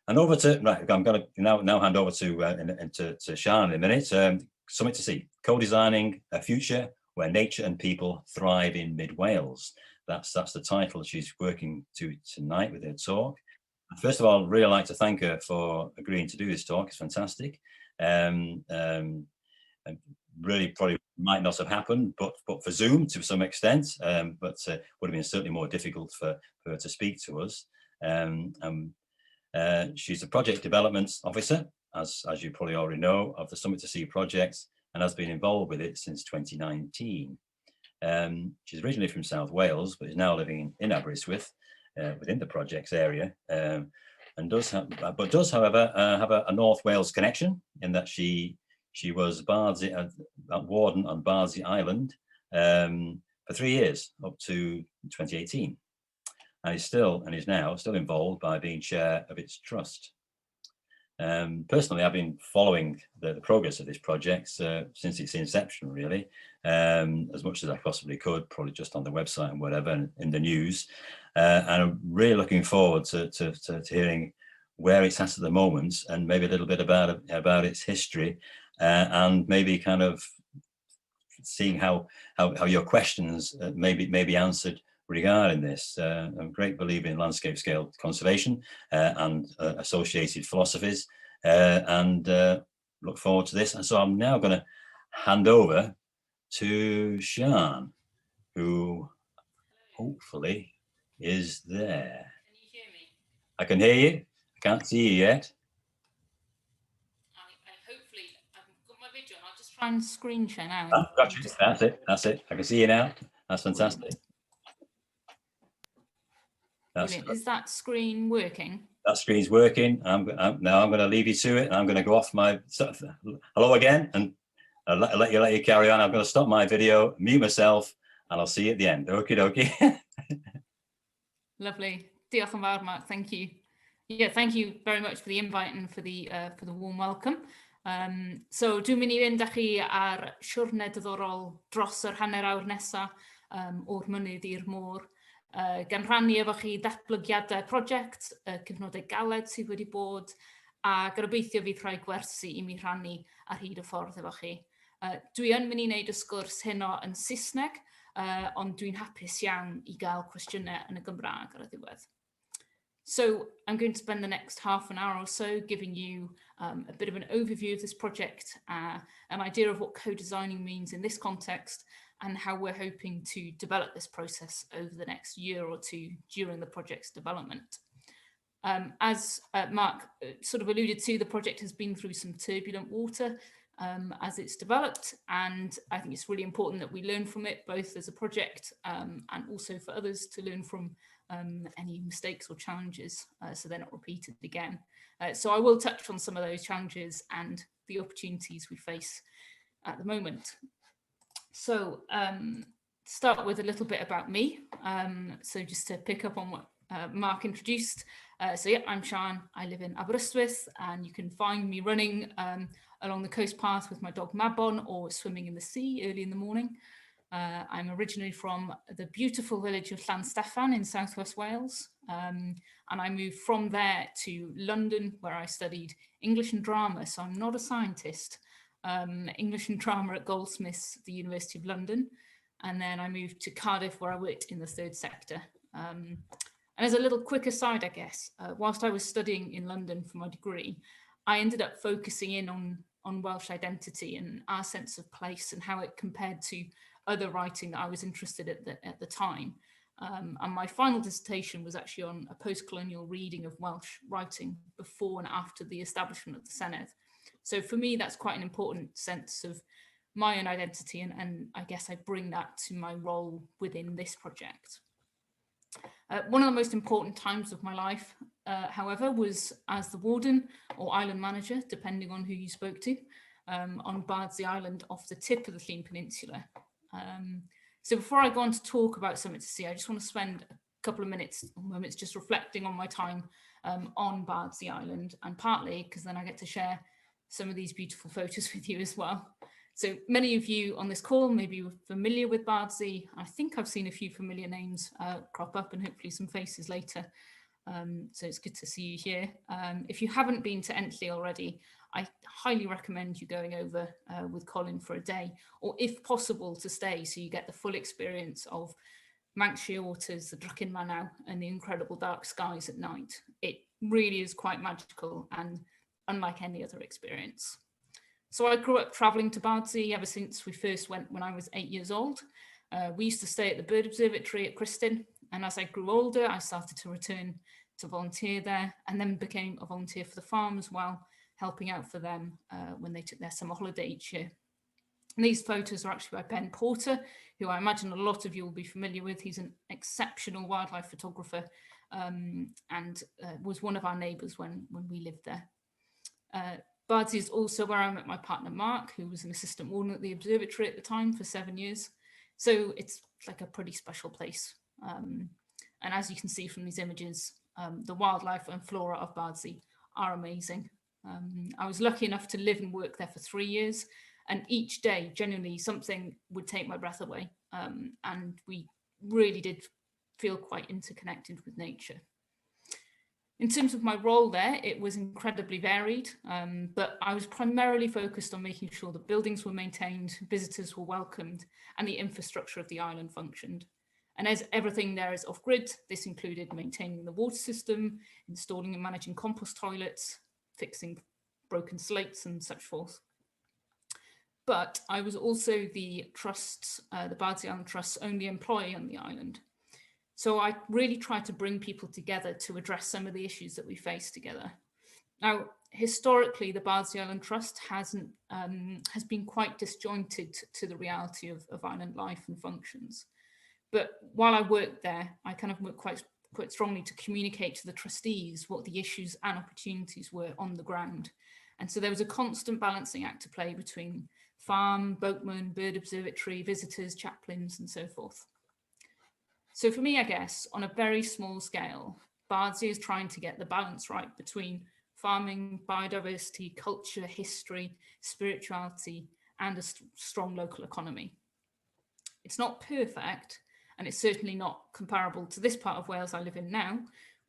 And over to, right, I'm going to now hand over to Sian in a minute. Something to See, co-designing a future where nature and people thrive in mid-Wales. That's the title she's working to tonight with her talk. First of all, really like to thank her for agreeing to do this talk. It's fantastic. Really probably might not have happened, but for Zoom to some extent, but would have been certainly more difficult for her to speak to us. She's a project development officer, as you probably already know, of the Summit to Sea project, and has been involved with it since 2019. She's originally from South Wales, but is now living in Aberystwyth, within the project's area, and does, however, have a North Wales connection in that she was warden on Bardsey Island for 3 years, up to 2018. And is now still involved by being chair of its trust. Personally, I've been following the progress of this project since its inception, really, as much as I possibly could, probably just on the website and whatever, and in the news. And I'm really looking forward to hearing where it's at the moment, and maybe a little bit about its history, and maybe kind of seeing how your questions may be answered regarding this. I'm a great believer in landscape scale conservation and associated philosophies, and look forward to this. And so I'm now going to hand over to Sian, who hopefully is there. Can you hear me? I can hear you. I can't see you yet. Hopefully I've got my video on. I'll just try and screen share now. Oh, gotcha. That's it. I can see you now. That's fantastic. Brilliant. Is that screen working? That screen's working. Now I'm going to leave you to it, and I'm going to go off my hello again, and I'll let you carry on. I'm going to stop my video, mute myself, and I'll see you at the end. Okie dokie. Lovely. Diolch yn fawr, Mark. Thank you. Yeah, thank you very much for the invite and for the warm welcome. So dwi'n mynd I fynd â chi ar siwrne diddorol dros yr hanner awr nesa o'r mynydd i'r môr. Gan rhannu efo chi datblygiadau prosiect, cyfnodau galed sydd wedi bod, a gobeithio fydd rhai gwersi I mi rhannu ar hyd y ffordd efo chi. Dwi yn mynd I wneud y sgwrs heno yn Saesneg, ond dwi'n hapus iawn I gael cwestiynau yn y Gymraeg ar y ddiwedd. So I'm going to spend the next half an hour or so giving you a bit of an overview of this project, an idea of what co-designing means in this context, and how we're hoping to develop this process over the next year or two during the project's development. As Mark sort of alluded to, the project has been through some turbulent water as it's developed, and I think it's really important that we learn from it, both as a project and also for others to learn from any mistakes or challenges so they're not repeated again. So I will touch on some of those challenges and the opportunities we face at the moment. So start with a little bit about me. So just to pick up on what Mark introduced. So yeah, I'm Sian. I live in Aberystwyth, and you can find me running along the coast path with my dog Mabon, or swimming in the sea early in the morning. I'm originally from the beautiful village of Sian Stacey in southwest Wales, and I moved from there to London, where I studied English and drama. So I'm not a scientist. English and drama at Goldsmiths, the University of London, and then I moved to Cardiff, where I worked in the third sector. And as a little quick aside, I guess, whilst I was studying in London for my degree, I ended up focusing in on Welsh identity and our sense of place and how it compared to other writing that I was interested in at the time. And my final dissertation was actually on a post-colonial reading of Welsh writing before and after the establishment of the Senedd. So for me, that's quite an important sense of my own identity, and I guess I bring that to my role within this project. One of the most important times of my life, however, was as the warden or island manager, depending on who you spoke to, on Bardsey Island off the tip of the Llŷn Peninsula. So before I go on to talk about Summit to Sea, I just want to spend a couple of moments just reflecting on my time on Bardsey Island, and partly because then I get to share some of these beautiful photos with you as well. So many of you on this call may be familiar with Bardsey. I think I've seen a few familiar names crop up, and hopefully some faces later. So it's good to see you here. If you haven't been to Entley already, I highly recommend you going over with Colin for a day, or if possible to stay, so you get the full experience of Manxia waters, the Drucken Manaw, and the incredible dark skies at night. It really is quite magical and unlike any other experience. So I grew up travelling to Bardsey ever since we first went when I was 8 years old. We used to stay at the Bird Observatory at Criston, and as I grew older, I started to return to volunteer there, and then became a volunteer for the farm as well, helping out for them when they took their summer holiday each year. And these photos are actually by Ben Porter, who I imagine a lot of you will be familiar with. He's an exceptional wildlife photographer and was one of our neighbours when we lived there. Bardsey is also where I met my partner Mark, who was an assistant warden at the observatory at the time for 7 years. So it's like a pretty special place. And as you can see from these images, the wildlife and flora of Bardsey are amazing. I was lucky enough to live and work there for 3 years, and each day, genuinely, something would take my breath away. And we really did feel quite interconnected with nature. In terms of my role there, it was incredibly varied, but I was primarily focused on making sure the buildings were maintained, visitors were welcomed, and the infrastructure of the island functioned. And as everything there is off-grid, this included maintaining the water system, installing and managing compost toilets, fixing broken slates and such forth. But I was also the trust's, the Bardsey Island Trust's only employee on the island. So I really tried to bring people together to address some of the issues that we face together. Now, historically, the Bardsey Island Trust has been quite disjointed to the reality of island life and functions. But while I worked there, I kind of worked quite strongly to communicate to the trustees what the issues and opportunities were on the ground. And so there was a constant balancing act to play between farm, boatmen, bird observatory, visitors, chaplains, and so forth. So for me, I guess, on a very small scale, Bardsey is trying to get the balance right between farming, biodiversity, culture, history, spirituality, and a strong local economy. It's not perfect, and it's certainly not comparable to this part of Wales I live in now,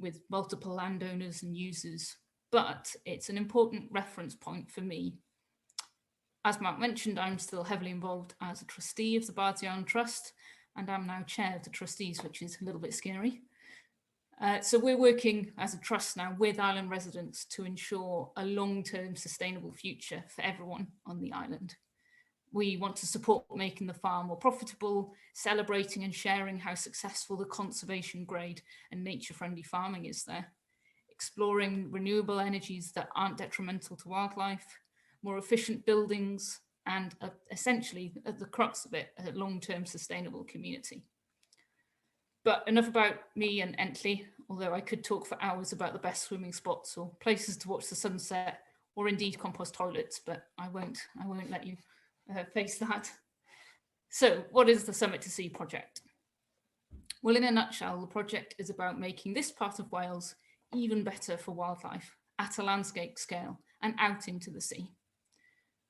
with multiple landowners and users, but it's an important reference point for me. As Mark mentioned, I'm still heavily involved as a trustee of the Bardsey Island Trust, and I'm now chair of the trustees, which is a little bit scary. So we're working as a trust now with island residents to ensure a long-term sustainable future for everyone on the island. We want to support making the farm more profitable, celebrating and sharing how successful the conservation grade and nature-friendly farming is there, exploring renewable energies that aren't detrimental to wildlife, more efficient buildings, and essentially, at the crux of it, a long-term sustainable community. But enough about me and Entley, although I could talk for hours about the best swimming spots or places to watch the sunset, or indeed compost toilets, but I won't let you face that. So what is the Summit to Sea project? Well, in a nutshell, the project is about making this part of Wales even better for wildlife at a landscape scale and out into the sea.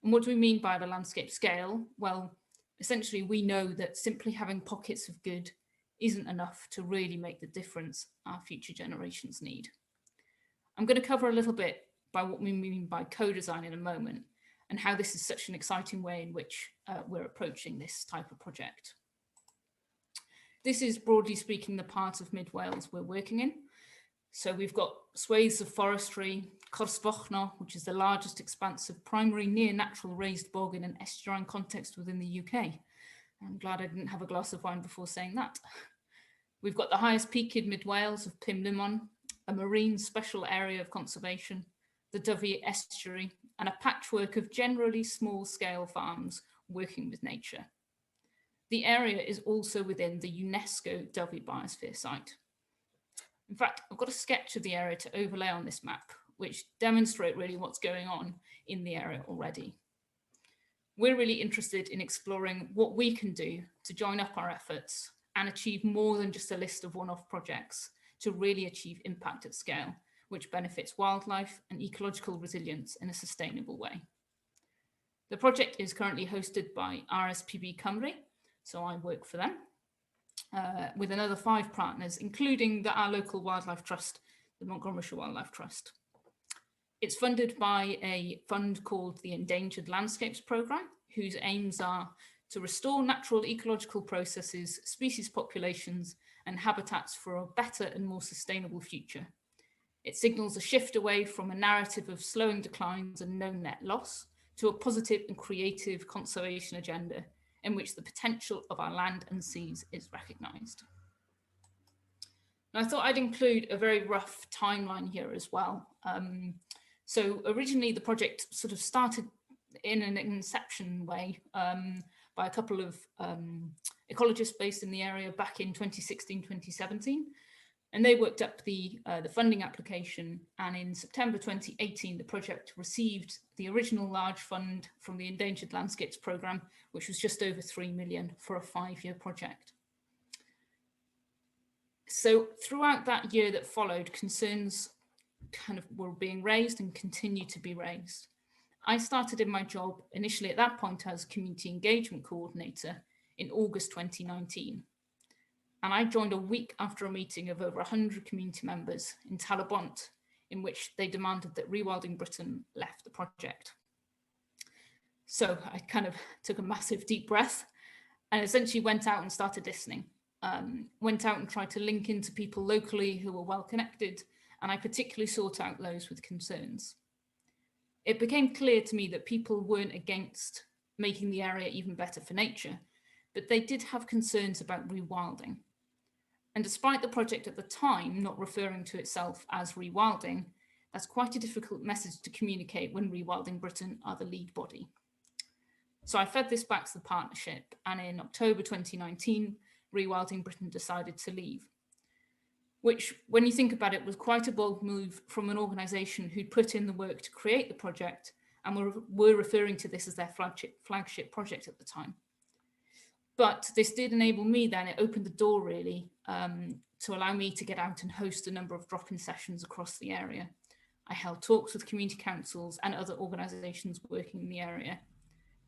And what do we mean by the landscape scale? Well, essentially, we know that simply having pockets of good isn't enough to really make the difference our future generations need. I'm going to cover a little bit by what we mean by co-design in a moment, and how this is such an exciting way in which we're approaching this type of project. This is, broadly speaking, the part of Mid Wales we're working in. So we've got swathes of forestry, Cors Fochno, which is the largest expanse of primary near natural raised bog in an estuarine context within the UK. I'm glad I didn't have a glass of wine before saying that. We've got the highest peak in Mid Wales of Pum Limon, a marine special area of conservation, the Dyfi estuary, and a patchwork of generally small-scale farms working with nature. The area is also within the UNESCO Dyfi Biosphere Site. In fact, I've got a sketch of the area to overlay on this map, which demonstrate really what's going on in the area already. We're really interested in exploring what we can do to join up our efforts and achieve more than just a list of one-off projects to really achieve impact at scale, which benefits wildlife and ecological resilience in a sustainable way. The project is currently hosted by RSPB Conwy, so I work for them, with another 5 partners, including our local wildlife trust, the Montgomery Wildlife Trust. It's funded by a fund called the Endangered Landscapes Programme, whose aims are to restore natural ecological processes, species populations, and habitats for a better and more sustainable future. It signals a shift away from a narrative of slowing declines and no net loss to a positive and creative conservation agenda in which the potential of our land and seas is recognised. I thought I'd include a very rough timeline here as well. So originally the project sort of started in an inception way by a couple of ecologists based in the area back in 2016, 2017. And they worked up the funding application, and in September 2018, the project received the original large fund from the Endangered Landscapes Programme, which was just over 3 million for a 5-year project. So throughout that year that followed, concerns kind of were being raised and continue to be raised. I started in my job initially at that point as community engagement coordinator in August 2019. And I joined a week after a meeting of over 100 community members in Talabont, in which they demanded that Rewilding Britain left the project. So I kind of took a massive deep breath and essentially went out and started listening. Went out and tried to link into people locally who were well connected, and I particularly sought out those with concerns. It became clear to me that people weren't against making the area even better for nature, but they did have concerns about rewilding. And despite the project at the time not referring to itself as rewilding, that's quite a difficult message to communicate when Rewilding Britain are the lead body. So I fed this back to the partnership, and in October 2019, Rewilding Britain decided to leave, which, when you think about it, was quite a bold move from an organisation who'd put in the work to create the project and were referring to this as their flagship project at the time. But this did enable me then, it opened the door really to allow me to get out and host a number of drop-in sessions across the area. I held talks with community councils and other organisations working in the area.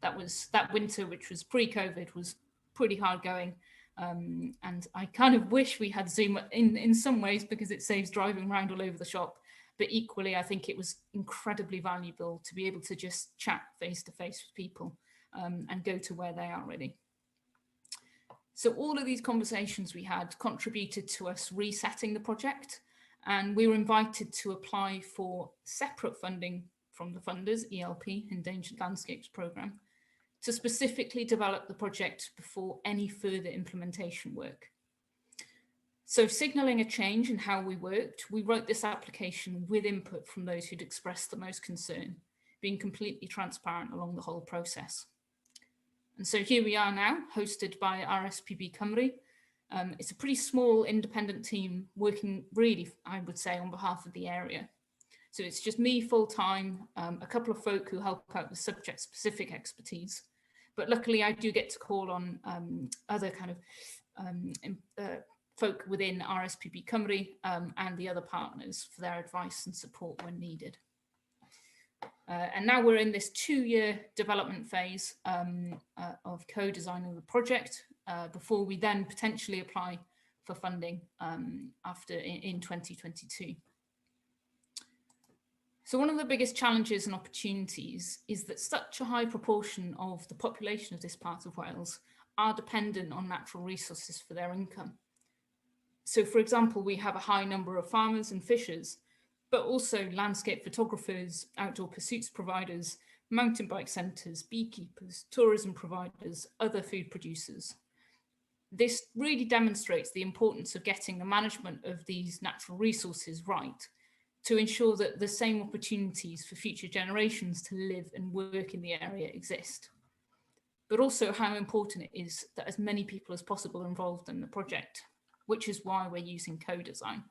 That winter, which was pre-COVID, was pretty hard going. And I kind of wish we had Zoom in some ways because it saves driving around all over the shop. But equally, I think it was incredibly valuable to be able to just chat face to face with people and go to where they are really. So all of these conversations we had contributed to us resetting the project, and we were invited to apply for separate funding from the funders, ELP, Endangered Landscapes Programme, to specifically develop the project before any further implementation work. So signalling a change in how we worked, we wrote this application with input from those who'd expressed the most concern, being completely transparent along the whole process. And so here we are now, hosted by RSPB Conwy. It's a pretty small independent team working really, I would say, on behalf of the area. So it's just me full-time, a couple of folk who help out with subject-specific expertise. But luckily I do get to call on other kind of folk within RSPB Conwy and the other partners for their advice and support when needed. And now we're in this 2-year development phase of co-designing the project before we then potentially apply for funding in 2022. So one of the biggest challenges and opportunities is that such a high proportion of the population of this part of Wales are dependent on natural resources for their income. So for example, we have a high number of farmers and fishers, but also landscape photographers, outdoor pursuits providers, mountain bike centres, beekeepers, tourism providers, other food producers. This really demonstrates the importance of getting the management of these natural resources right to ensure that the same opportunities for future generations to live and work in the area exist. But also how important it is that as many people as possible are involved in the project, which is why we're using co-design.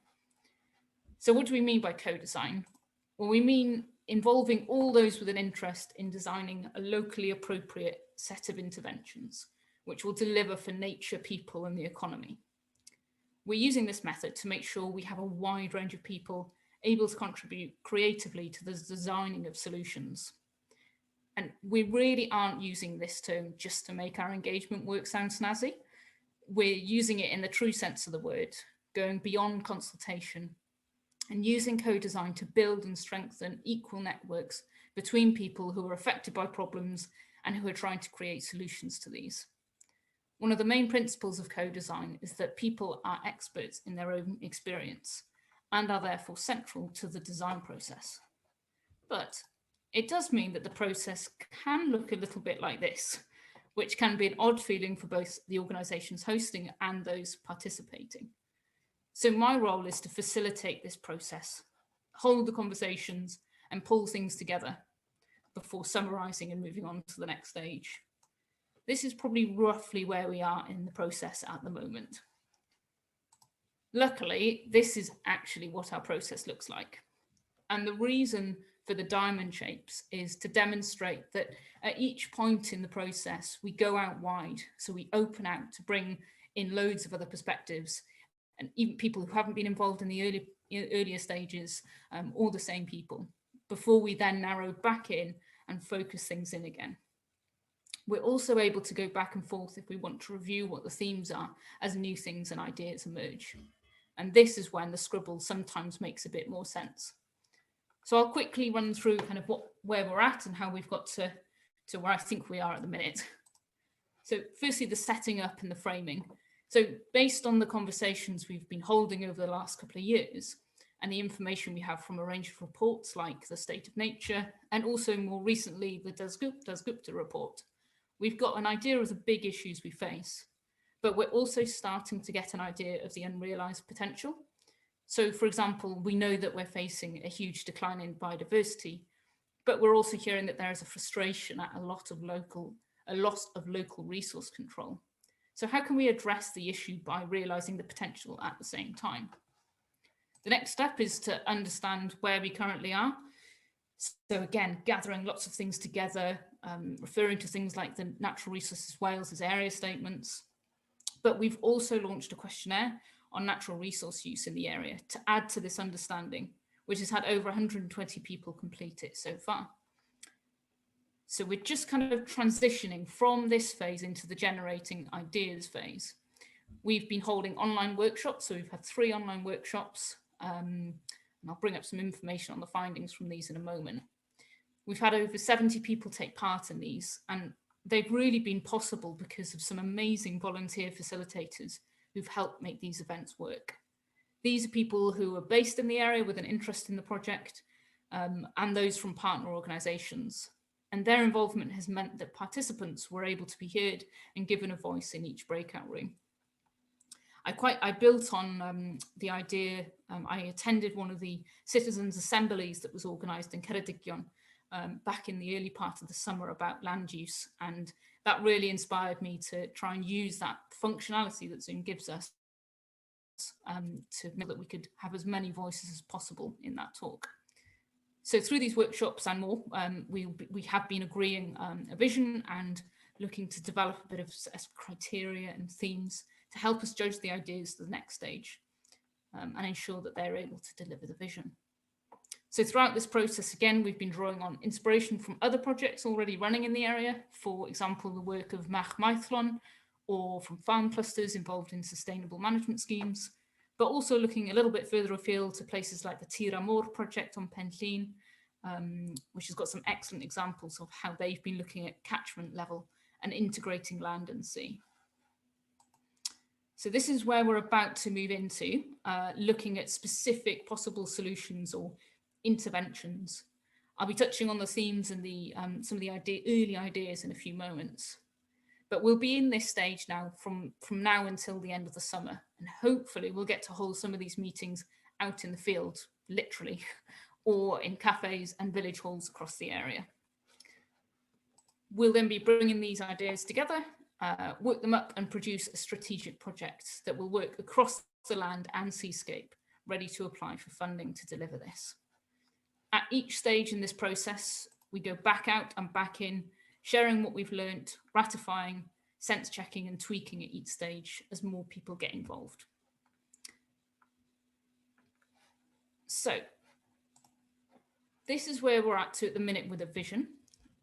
So what do we mean by co-design? Well, we mean involving all those with an interest in designing a locally appropriate set of interventions, which will deliver for nature, people, and the economy. We're using this method to make sure we have a wide range of people able to contribute creatively to the designing of solutions. And we really aren't using this term just to make our engagement work sound snazzy. We're using it in the true sense of the word, going beyond consultation and using co-design to build and strengthen equal networks between people who are affected by problems and who are trying to create solutions to these. One of the main principles of co-design is that people are experts in their own experience and are therefore central to the design process. But it does mean that the process can look a little bit like this, which can be an odd feeling for both the organisations hosting and those participating. So my role is to facilitate this process, hold the conversations and pull things together before summarising and moving on to the next stage. This is probably roughly where we are in the process at the moment. Luckily, this is actually what our process looks like. And the reason for the diamond shapes is to demonstrate that at each point in the process, we go out wide. So we open out to bring in loads of other perspectives, and even people who haven't been involved in the earlier stages, or the same people, before we then narrow back in and focus things in again. We're also able to go back and forth if we want to review what the themes are as new things and ideas emerge. And this is when the scribble sometimes makes a bit more sense. So I'll quickly run through kind of where we're at and how we've got to where I think we are at the minute. So firstly, the setting up and the framing. So based on the conversations we've been holding over the last couple of years and the information we have from a range of reports like the State of Nature and also more recently the Dasgupta report, we've got an idea of the big issues we face, but we're also starting to get an idea of the unrealised potential. So, for example, we know that we're facing a huge decline in biodiversity, but we're also hearing that there is a frustration at a loss of local resource control. So how can we address the issue by realising the potential at the same time? The next step is to understand where we currently are. So again, gathering lots of things together, referring to things like the Natural Resources Wales' area statements. But we've also launched a questionnaire on natural resource use in the area to add to this understanding, which has had over 120 people complete it so far. So we're just kind of transitioning from this phase into the generating ideas phase. We've been holding online workshops, so we've had 3 online workshops, and I'll bring up some information on the findings from these in a moment. We've had over 70 people take part in these, and they've really been possible because of some amazing volunteer facilitators who've helped make these events work. These are people who are based in the area with an interest in the project, and those from partner organisations. And their involvement has meant that participants were able to be heard and given a voice in each breakout room. I built on the idea, I attended one of the citizens' assemblies that was organised in Ceredigion back in the early part of the summer about land use, and that really inspired me to try and use that functionality that Zoom gives us to make that we could have as many voices as possible in that talk. So through these workshops and more, we have been agreeing a vision and looking to develop a bit of criteria and themes to help us judge the ideas to the next stage and ensure that they're able to deliver the vision. So throughout this process, again, we've been drawing on inspiration from other projects already running in the area, for example, the work of Mach Maethlon, or from farm clusters involved in sustainable management schemes, but also looking a little bit further afield to places like the Tir Amor project on Penllyn, which has got some excellent examples of how they've been looking at catchment level and integrating land and sea. So this is where we're about to move into, looking at specific possible solutions or interventions. I'll be touching on the themes and the some of the early ideas in a few moments. But we'll be in this stage now from now until the end of the summer. And hopefully we'll get to hold some of these meetings out in the field, literally, or in cafes and village halls across the area. We'll then be bringing these ideas together, work them up and produce a strategic project that will work across the land and seascape, ready to apply for funding to deliver this. At each stage in this process, we go back out and back in, sharing what we've learnt, ratifying, sense checking and tweaking at each stage as more people get involved. So this is where we're at to at the minute with a vision,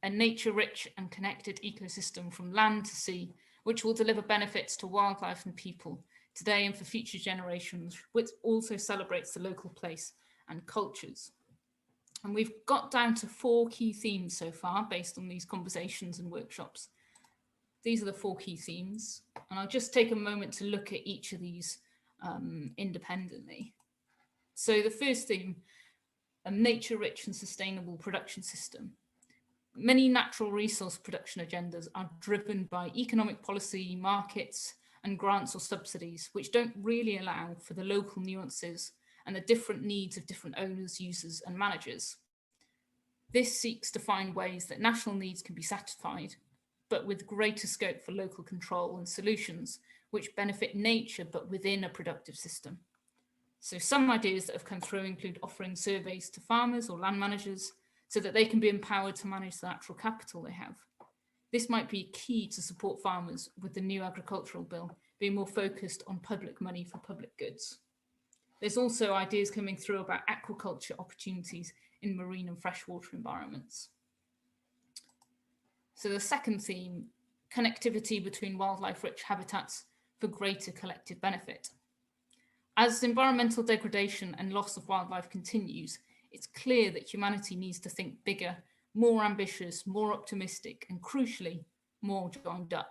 a nature-rich and connected ecosystem from land to sea, which will deliver benefits to wildlife and people today and for future generations, which also celebrates the local place and cultures. And we've got down to 4 key themes so far based on these conversations and workshops. These are the 4 key themes, and I'll just take a moment to look at each of these independently. So the first theme, a nature-rich and sustainable production system. Many natural resource production agendas are driven by economic policy, markets, and grants or subsidies, which don't really allow for the local nuances and the different needs of different owners, users, and managers. This seeks to find ways that national needs can be satisfied, but with greater scope for local control and solutions, which benefit nature, but within a productive system. So some ideas that have come through include offering surveys to farmers or land managers so that they can be empowered to manage the natural capital they have. This might be key to support farmers with the new agricultural bill being more focused on public money for public goods. There's also ideas coming through about aquaculture opportunities in marine and freshwater environments. So the second theme, connectivity between wildlife-rich habitats for greater collective benefit. As environmental degradation and loss of wildlife continues, it's clear that humanity needs to think bigger, more ambitious, more optimistic, and crucially, more joined up.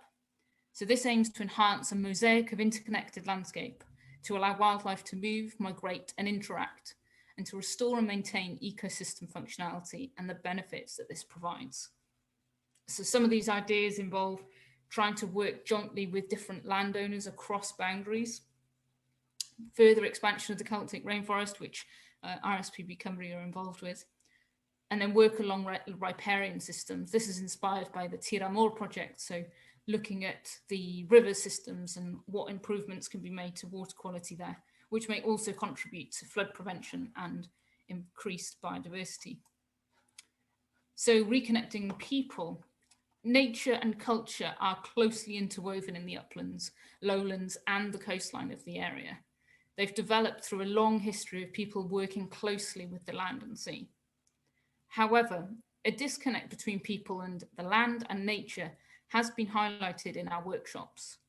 So this aims to enhance a mosaic of interconnected landscape to allow wildlife to move, migrate, and interact, and to restore and maintain ecosystem functionality and the benefits that this provides. So some of these ideas involve trying to work jointly with different landowners across boundaries, further expansion of the Celtic rainforest, which RSPB Cymru are involved with, and then work along riparian systems. This is inspired by the Tir Amor project, so looking at the river systems and what improvements can be made to water quality there, which may also contribute to flood prevention and increased biodiversity. So reconnecting people. Nature and culture are closely interwoven in the uplands, lowlands, and the coastline of the area. They've developed through a long history of people working closely with the land and sea. However, a disconnect between people and the land and nature has been highlighted in our workshops.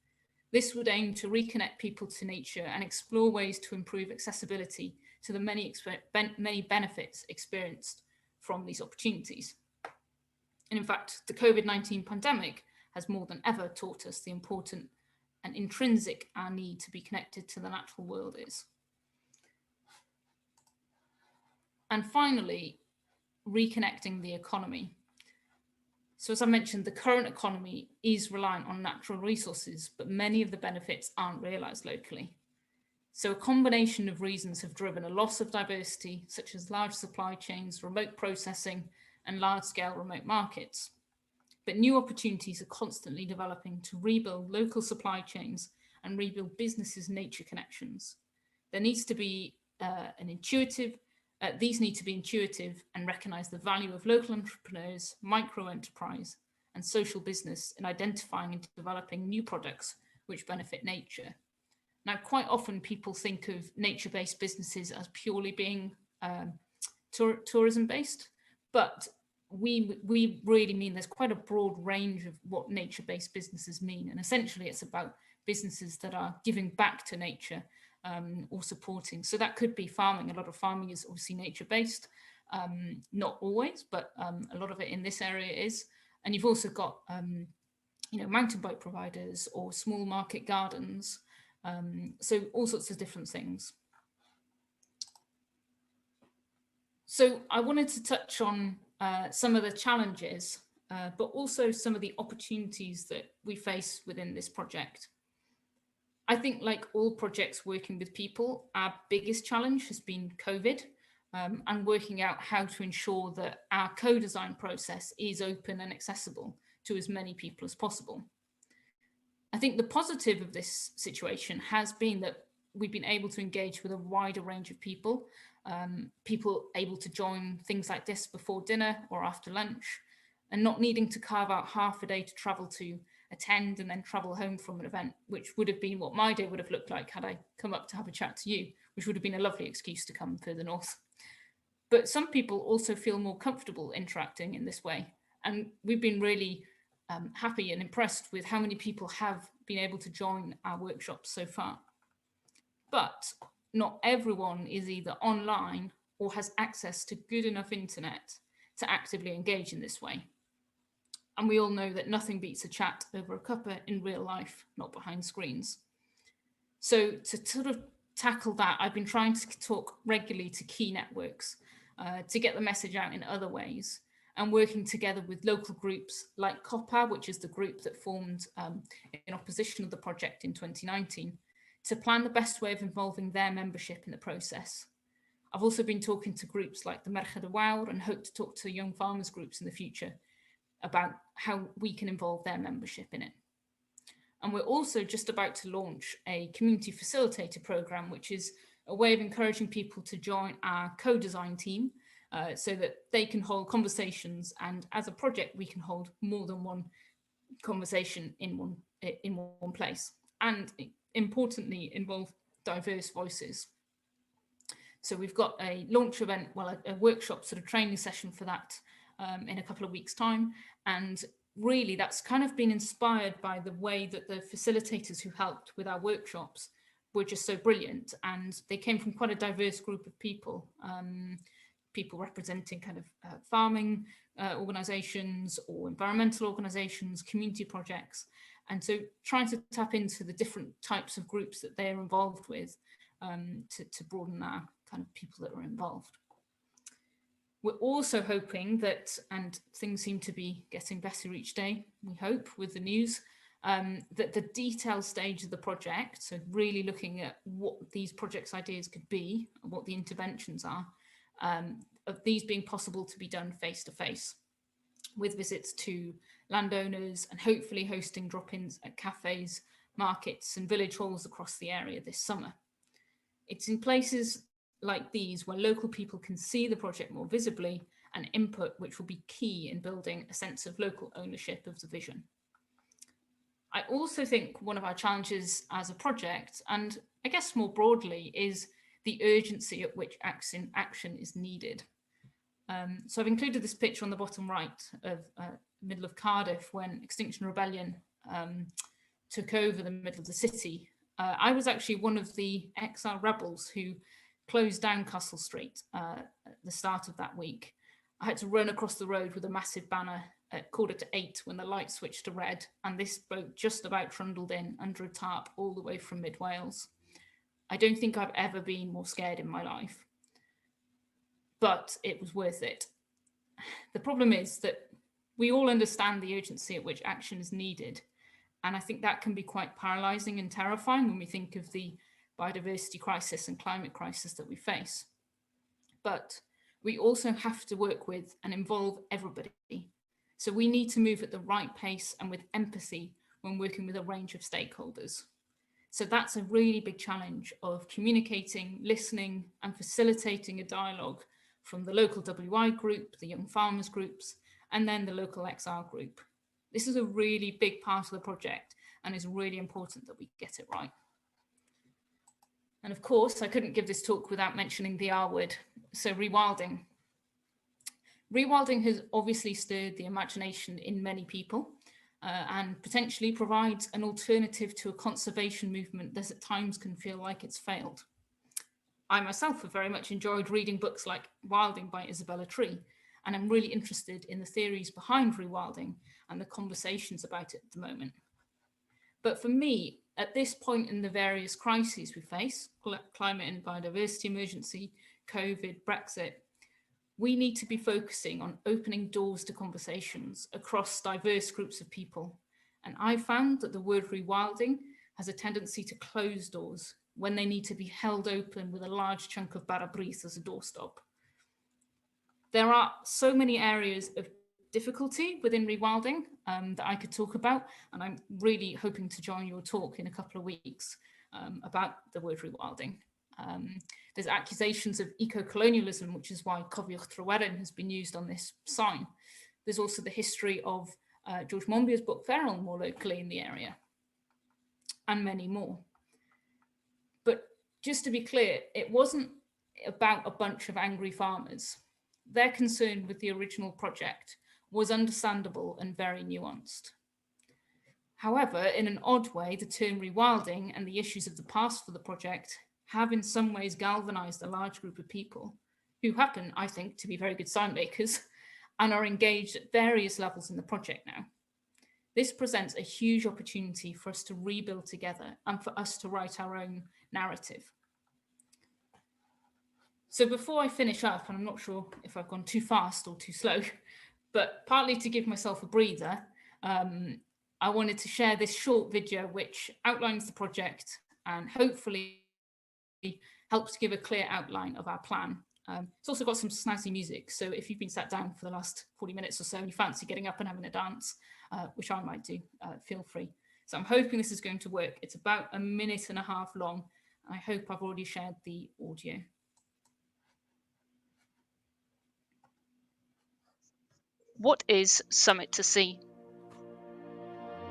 This would aim to reconnect people to nature and explore ways to improve accessibility to the many benefits experienced from these opportunities. And in fact, the COVID-19 pandemic has more than ever taught us the important and intrinsic our need to be connected to the natural world is. And finally, reconnecting the economy. So as I mentioned, the current economy is reliant on natural resources, but many of the benefits aren't realized locally. So a combination of reasons have driven a loss of diversity, such as large supply chains, remote processing, and large-scale remote markets. But new opportunities are constantly developing to rebuild local supply chains and rebuild businesses' nature connections. There needs to be these need to be intuitive and recognize the value of local entrepreneurs, micro-enterprise, and social business in identifying and developing new products which benefit nature. Now, quite often people think of nature-based businesses as purely being tourism-based, but we really mean there's quite a broad range of what nature-based businesses mean. And essentially it's about businesses that are giving back to nature or supporting. So that could be farming. A lot of farming is obviously nature-based, not always, but a lot of it in this area is. And you've also got, mountain bike providers or small market gardens. So all sorts of different things. So I wanted to touch on some of the challenges, but also some of the opportunities that we face within this project. I think, like all projects working with people, our biggest challenge has been COVID and working out how to ensure that our co-design process is open and accessible to as many people as possible. I think the positive of this situation has been that we've been able to engage with a wider range of people, people able to join things like this before dinner or after lunch, and not needing to carve out half a day to travel to attend and then travel home from an event, which would have been what my day would have looked like had I come up to have a chat to you, which would have been a lovely excuse to come further north. But some people also feel more comfortable interacting in this way. And we've been really happy and impressed with how many people have been able to join our workshops so far. But not everyone is either online or has access to good enough internet to actively engage in this way. And we all know that nothing beats a chat over a cuppa in real life, not behind screens. So to sort of tackle that, I've been trying to talk regularly to key networks to get the message out in other ways, and working together with local groups like COPA, which is the group that formed in opposition of the project in 2019, to plan the best way of involving their membership in the process. I've also been talking to groups like the Merched y Wawr and hope to talk to young farmers groups in the future about how we can involve their membership in it. And we're also just about to launch a community facilitator program, which is a way of encouraging people to join our co-design team so that they can hold conversations, and as a project we can hold more than one conversation in one place, and importantly involve diverse voices. So we've got a launch event, well, a workshop sort of training session for that in a couple of weeks' time. And really that's kind of been inspired by the way that the facilitators who helped with our workshops were just so brilliant. And they came from quite a diverse group of people, people representing kind of farming organisations or environmental organisations, community projects. And so trying to tap into the different types of groups that they're involved with to broaden our kind of people that are involved. We're also hoping that, and things seem to be getting better each day, we hope, with the news, that the detailed stage of the project, so really looking at what these projects ideas could be, what the interventions are, of these being possible to be done face-to-face, with visits to landowners and hopefully hosting drop-ins at cafes, markets and village halls across the area this summer. It's in places like these where local people can see the project more visibly and input, which will be key in building a sense of local ownership of the vision. I also think one of our challenges as a project, and I guess more broadly, is the urgency at which action is needed. So I've included this picture on the bottom right of middle of Cardiff when Extinction Rebellion took over the middle of the city. I was actually one of the exile rebels who closed down Castle Street at the start of that week. I had to run across the road with a massive banner at 7:45 when the light switched to red, and this boat just about trundled in under a tarp all the way from mid-Wales. I don't think I've ever been more scared in my life, but it was worth it. The problem is that we all understand the urgency at which action is needed, and I think that can be quite paralysing and terrifying when we think of the biodiversity crisis and climate crisis that we face. But we also have to work with and involve everybody. So we need to move at the right pace and with empathy when working with a range of stakeholders. So that's a really big challenge of communicating, listening and facilitating a dialogue from the local WI group, the young farmers groups, and then the local exile group. This is a really big part of the project and it's really important that we get it right. And of course, I couldn't give this talk without mentioning the R word, so rewilding. Rewilding has obviously stirred the imagination in many people and potentially provides an alternative to a conservation movement that at times can feel like it's failed. I myself have very much enjoyed reading books like Wilding by Isabella Tree, and I'm really interested in the theories behind rewilding and the conversations about it at the moment. But for me, at this point in the various crises we face, climate and biodiversity emergency, COVID, Brexit, we need to be focusing on opening doors to conversations across diverse groups of people. And I found that the word rewilding has a tendency to close doors when they need to be held open with a large chunk of Barabris as a doorstop. There are so many areas of difficulty within rewilding that I could talk about, and I'm really hoping to join your talk in a couple of weeks about the word rewilding. There's accusations of eco-colonialism, which is why Cofiwch Tryweryn has been used on this sign. There's also the history of George Monbiot's book Feral more locally in the area, and many more. But just to be clear, it wasn't about a bunch of angry farmers. Their concern with the original project was understandable and very nuanced. However, in an odd way, the term rewilding and the issues of the past for the project have in some ways galvanized a large group of people who happen, I think, to be very good sound makers and are engaged at various levels in the project now. This presents a huge opportunity for us to rebuild together and for us to write our own narrative. So before I finish up, and I'm not sure if I've gone too fast or too slow, but partly to give myself a breather, I wanted to share this short video which outlines the project and hopefully helps give a clear outline of our plan. It's also got some snazzy music, so if you've been sat down for the last 40 minutes or so and you fancy getting up and having a dance, which I might do, feel free. So I'm hoping this is going to work. It's about 1.5 minutes long. I hope I've already shared the audio. What is Summit to Sea?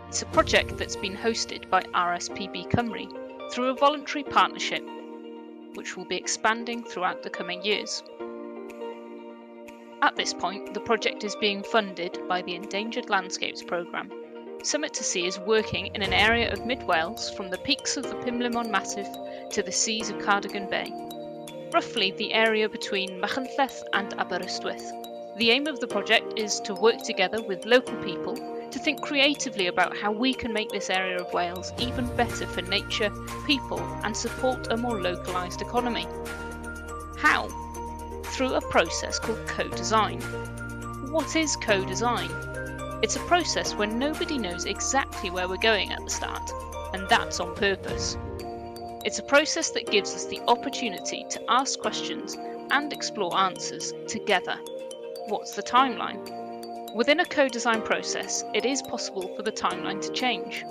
It's a project that's been hosted by RSPB Conwy through a voluntary partnership, which will be expanding throughout the coming years. At this point, the project is being funded by the Endangered Landscapes Programme. Summit to Sea is working in an area of mid Wales from the peaks of the Pumlummon Massif to the seas of Cardigan Bay, roughly the area between Machynlleth and Aberystwyth. The aim of the project is to work together with local people to think creatively about how we can make this area of Wales even better for nature, people, and support a more localised economy. How? Through a process called co-design. What is co-design? It's a process where nobody knows exactly where we're going at the start, and that's on purpose. It's a process that gives us the opportunity to ask questions and explore answers together. What's the timeline? Within a co-design process, it is possible for the timeline to change.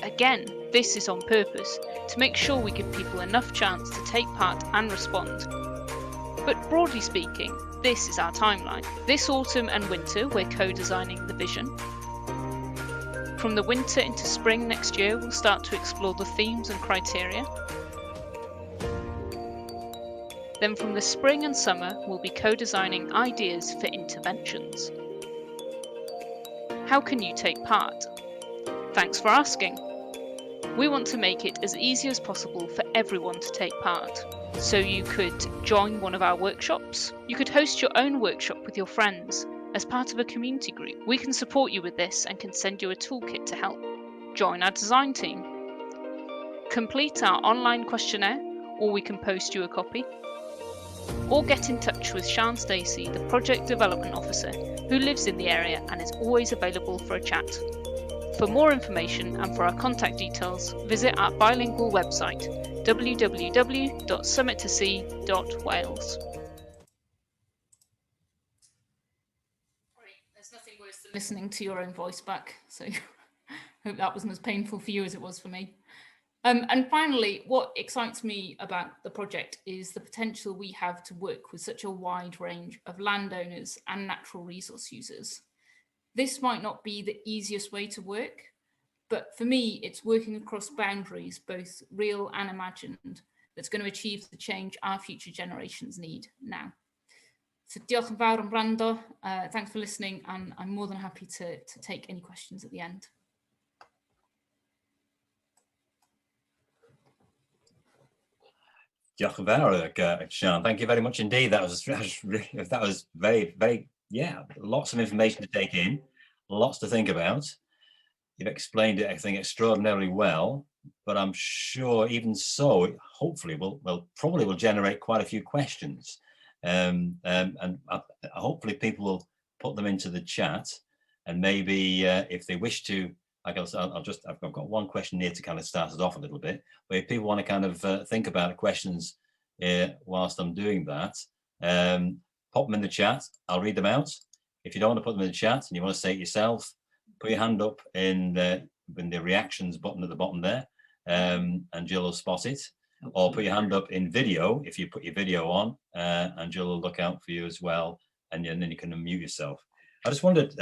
Again, this is on purpose, to make sure we give people enough chance to take part and respond. But broadly speaking, this is our timeline. This autumn and winter, we're co-designing the vision. From the winter into spring next year, we'll start to explore the themes and criteria. Then from the spring and summer, we'll be co-designing ideas for interventions. How can you take part? Thanks for asking. We want to make it as easy as possible for everyone to take part. So you could join one of our workshops. You could host your own workshop with your friends as part of a community group. We can support you with this and can send you a toolkit to help. Join our design team. Complete our online questionnaire, or we can post you a copy. Or get in touch with Sian Stacey, the Project Development Officer, who lives in the area and is always available for a chat. For more information and for our contact details, visit our bilingual website, www.summittosea.wales. There's nothing worse than listening to your own voice back, so I hope that wasn't as painful for you as it was for me. And finally, what excites me about the project is the potential we have to work with such a wide range of landowners and natural resource users. This might not be the easiest way to work, but for me, it's working across boundaries, both real and imagined, that's going to achieve the change our future generations need now. So diolch yn fawr am wrando. Thanks for listening, and I'm more than happy to take any questions at the end. Diolch yn fawr, Sian. Thank you very much indeed. That was very, very, lots of information to take in, lots to think about. You've explained it, I think, extraordinarily well, but I'm sure even so, hopefully probably will generate quite a few questions. And hopefully people will put them into the chat, and maybe if they wish to, I've got one question here to kind of start us off a little bit, but if people want to kind of think about questions whilst I'm doing that, pop them in the chat, I'll read them out. If you don't want to put them in the chat and you want to say it yourself, put your hand up in the reactions button at the bottom there, and Jill will spot it. Or put your hand up in video if you put your video on, and Jill will look out for you as well, and then you can unmute yourself. I just wondered,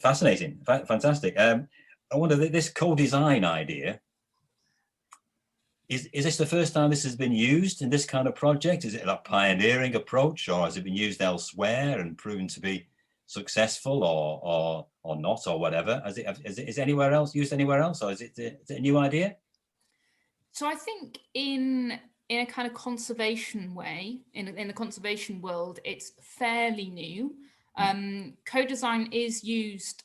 fascinating, fantastic. I wonder, this co-design idea, is this the first time this has been used in this kind of project? Is it a pioneering approach, or has it been used elsewhere and proven to be successful, or not, or whatever? Is it anywhere else, used anywhere else, or is it a new idea? So I think in in a kind of conservation way, in the conservation world, it's fairly new. Co-design is used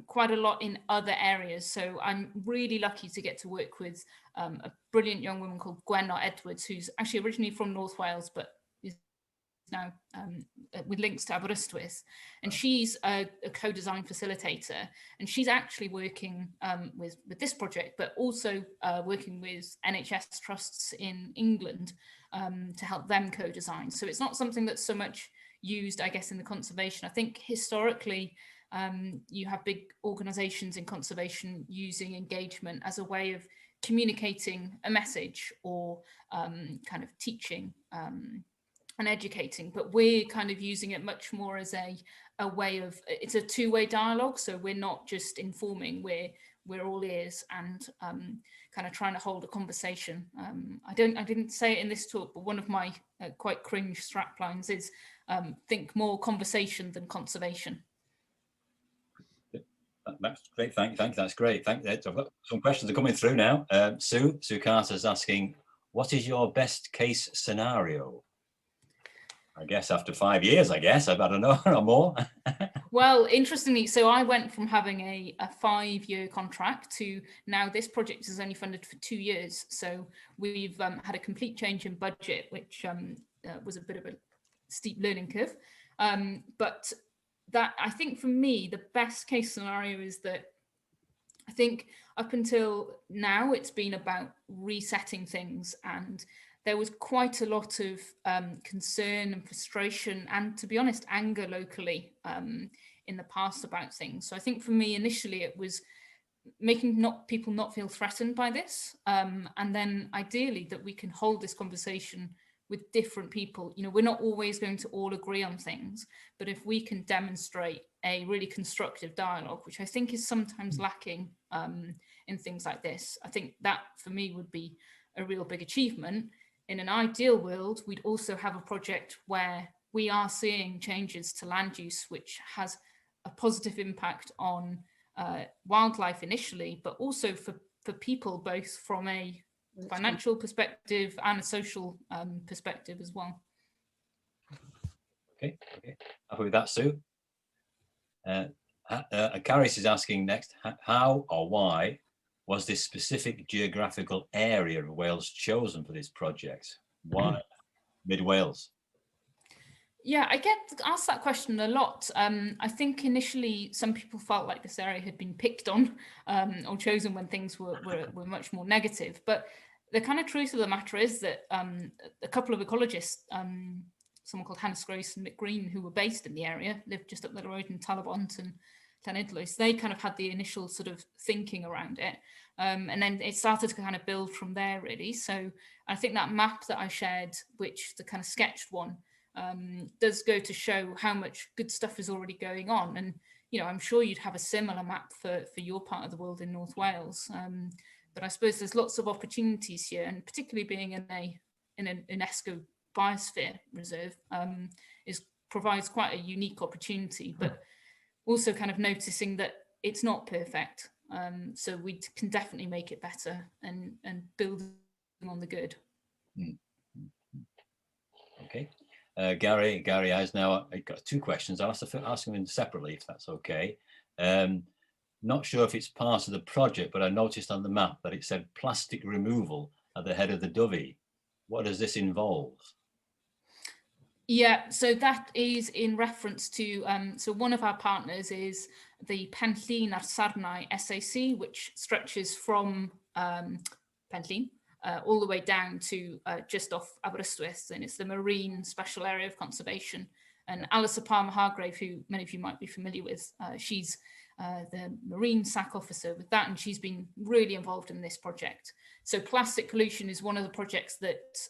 quite a lot in other areas. So I'm really lucky to get to work with a brilliant young woman called Gwenno Edwards, who's actually originally from North Wales, but is now with links to Aberystwyth. And she's a co-design facilitator. And she's actually working with this project, but also working with NHS trusts in England to help them co-design. So it's not something that's so much used, I guess, in the conservation. I think historically, you have big organizations in conservation using engagement as a way of communicating a message or kind of teaching and educating, but we're kind of using it much more as a way of, it's a two-way dialogue. So we're not just informing, we're all ears and kind of trying to hold a conversation. I didn't say it in this talk, but one of my quite cringe strap lines is think more conversation than conservation. That's great. Thank you. That's great. I've got some questions are coming through now. Sue Carter's asking, what is your best case scenario? I guess after 5 years, I don't know, or more. Well, interestingly, so I went from having a 5-year contract to now this project is only funded for 2 years. So we've had a complete change in budget, which was a bit of a steep learning curve. But that, I think for me, the best case scenario is that I think up until now, it's been about resetting things, and there was quite a lot of concern and frustration and, to be honest, anger locally in the past about things. So I think for me, initially, it was making people not feel threatened by this. And then ideally that we can hold this conversation with different people. You know, we're not always going to all agree on things, but if we can demonstrate a really constructive dialogue, which I think is sometimes lacking in things like this, I think that for me would be a real big achievement. In an ideal world, we'd also have a project where we are seeing changes to land use, which has a positive impact on wildlife initially, but also for people, both from a financial perspective and a social perspective as well. Okay. Happy with that, Sue. Caris is asking next, how or why was this specific geographical area of Wales chosen for this project? Why Mid Wales? Yeah, I get asked that question a lot. I think initially some people felt like this area had been picked on or chosen when things were much more negative. But the kind of truth of the matter is that a couple of ecologists, someone called Hannah Grace and Mick Green, who were based in the area, lived just up the road in Talabont and Llanidloes, they kind of had the initial sort of thinking around it. And then it started to kind of build from there, really. So I think that map that I shared, which the kind of sketched one, does go to show how much good stuff is already going on. And, you know, I'm sure you'd have a similar map for your part of the world in North Wales. But I suppose there's lots of opportunities here, and particularly being in an UNESCO biosphere reserve provides quite a unique opportunity, but also kind of noticing that it's not perfect. So we can definitely make it better and build on the good. Okay. Gary has now got 2 questions. I'll ask them separately if that's okay. Not sure if it's part of the project, but I noticed on the map that it said plastic removal at the head of the Dovey. What does this involve? Yeah, so that is in reference to, so one of our partners is the Penllyn a'r Sarnau SAC, which stretches from Penllyn all the way down to just off Aberystwyth, and it's the Marine Special Area of Conservation. And Alice Palmer-Hargrave, who many of you might be familiar with, she's the Marine SAC officer with that, and she's been really involved in this project. So plastic pollution is one of the projects that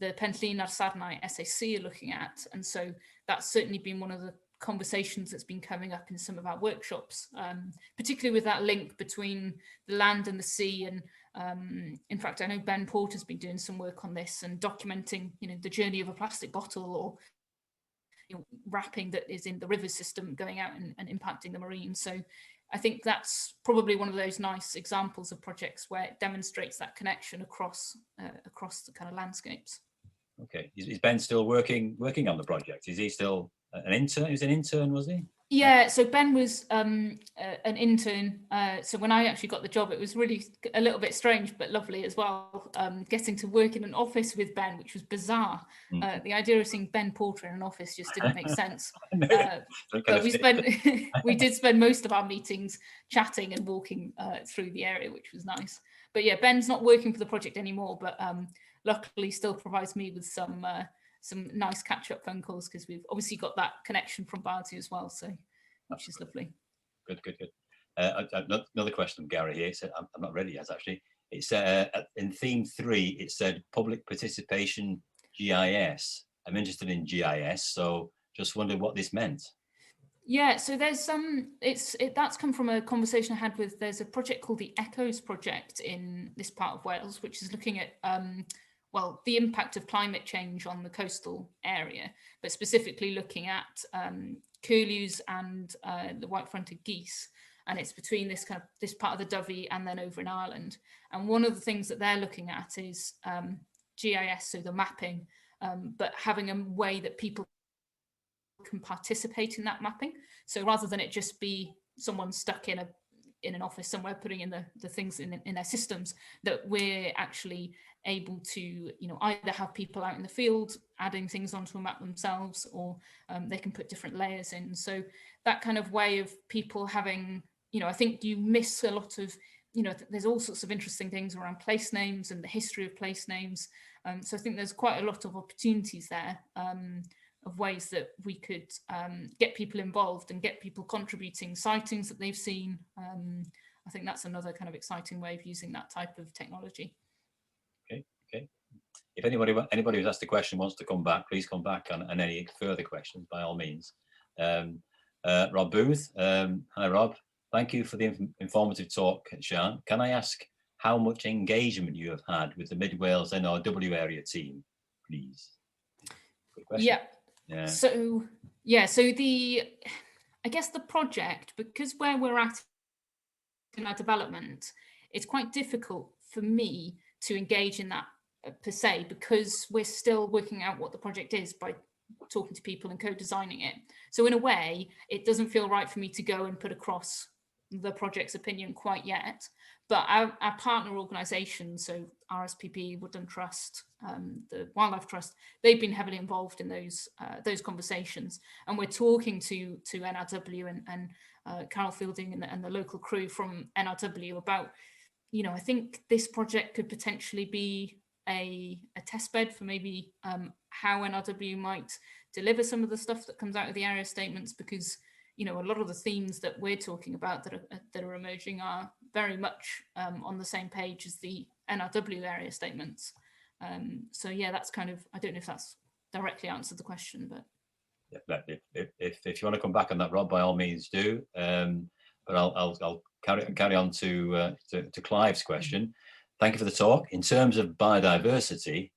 the Penllyn a'r Sarnau SAC are looking at. And so that's certainly been one of the conversations that's been coming up in some of our workshops, particularly with that link between the land and the sea. And in fact, I know Ben Porter's been doing some work on this and documenting, you know, the journey of a plastic bottle or, you know, wrapping that is in the river system going out and impacting the marine. So I think that's probably one of those nice examples of projects where it demonstrates that connection across the kind of landscapes. Okay, is Ben still working on the project? Is he still an intern? He was an intern, was he? Yeah, so Ben was an intern. So when I actually got the job, it was really a little bit strange, but lovely as well. Getting to work in an office with Ben, which was bizarre. The idea of seeing Ben Porter in an office just didn't make sense. But we did spend most of our meetings chatting and walking through the area, which was nice. But yeah, Ben's not working for the project anymore, but luckily still provides me with some nice catch-up phone calls, because we've obviously got that connection from Barty as well, so which is lovely. Good. Another question from Gary here. It said, I'm not ready yet, actually. It's in theme 3, it said public participation GIS. I'm interested in GIS, so just wondered what this meant. Yeah, so there's that's come from a conversation I had with, there's a project called the Echoes project in this part of Wales, which is looking at well, the impact of climate change on the coastal area, but specifically looking at curlews and the white-fronted geese. And it's between this part of the Dyfi and then over in Ireland. And one of the things that they're looking at is GIS, so the mapping, but having a way that people can participate in that mapping. So rather than it just be someone stuck in an office somewhere putting in the things in their systems, that we're actually able to, you know, either have people out in the field adding things onto a map themselves, or they can put different layers in. So that kind of way of people having, you know, I think you miss a lot of, you know, there's all sorts of interesting things around place names and the history of place names. So I think there's quite a lot of opportunities there of ways that we could get people involved and get people contributing sightings that they've seen. I think that's another kind of exciting way of using that type of technology. Okay. If anybody who's asked a question wants to come back, please come back on any further questions, by all means. Rob Booth, hi Rob. Thank you for the informative talk, Sian. Can I ask how much engagement you have had with the Mid Wales NRW area team, please? Good question. Yeah. So I guess the project, because where we're at in our development, it's quite difficult for me to engage in that per se, because we're still working out what the project is by talking to people and co-designing it. So in a way, it doesn't feel right for me to go and put across the project's opinion quite yet. But our partner organisations, so RSPP, Woodland Trust, the Wildlife Trust, they've been heavily involved in those conversations, and we're talking to NRW and Carol Fielding and the local crew from NRW about, you know, I think this project could potentially be a test bed for maybe how NRW might deliver some of the stuff that comes out of the area statements, because, you know, a lot of the themes that we're talking about that are emerging are very much on the same page as the NRW area statements. So yeah, that's kind of, I don't know if that's directly answered the question, but yeah, if you want to come back on that, Rob, by all means do. But I'll carry on to Clive's question. Thank you for the talk. In terms of biodiversity,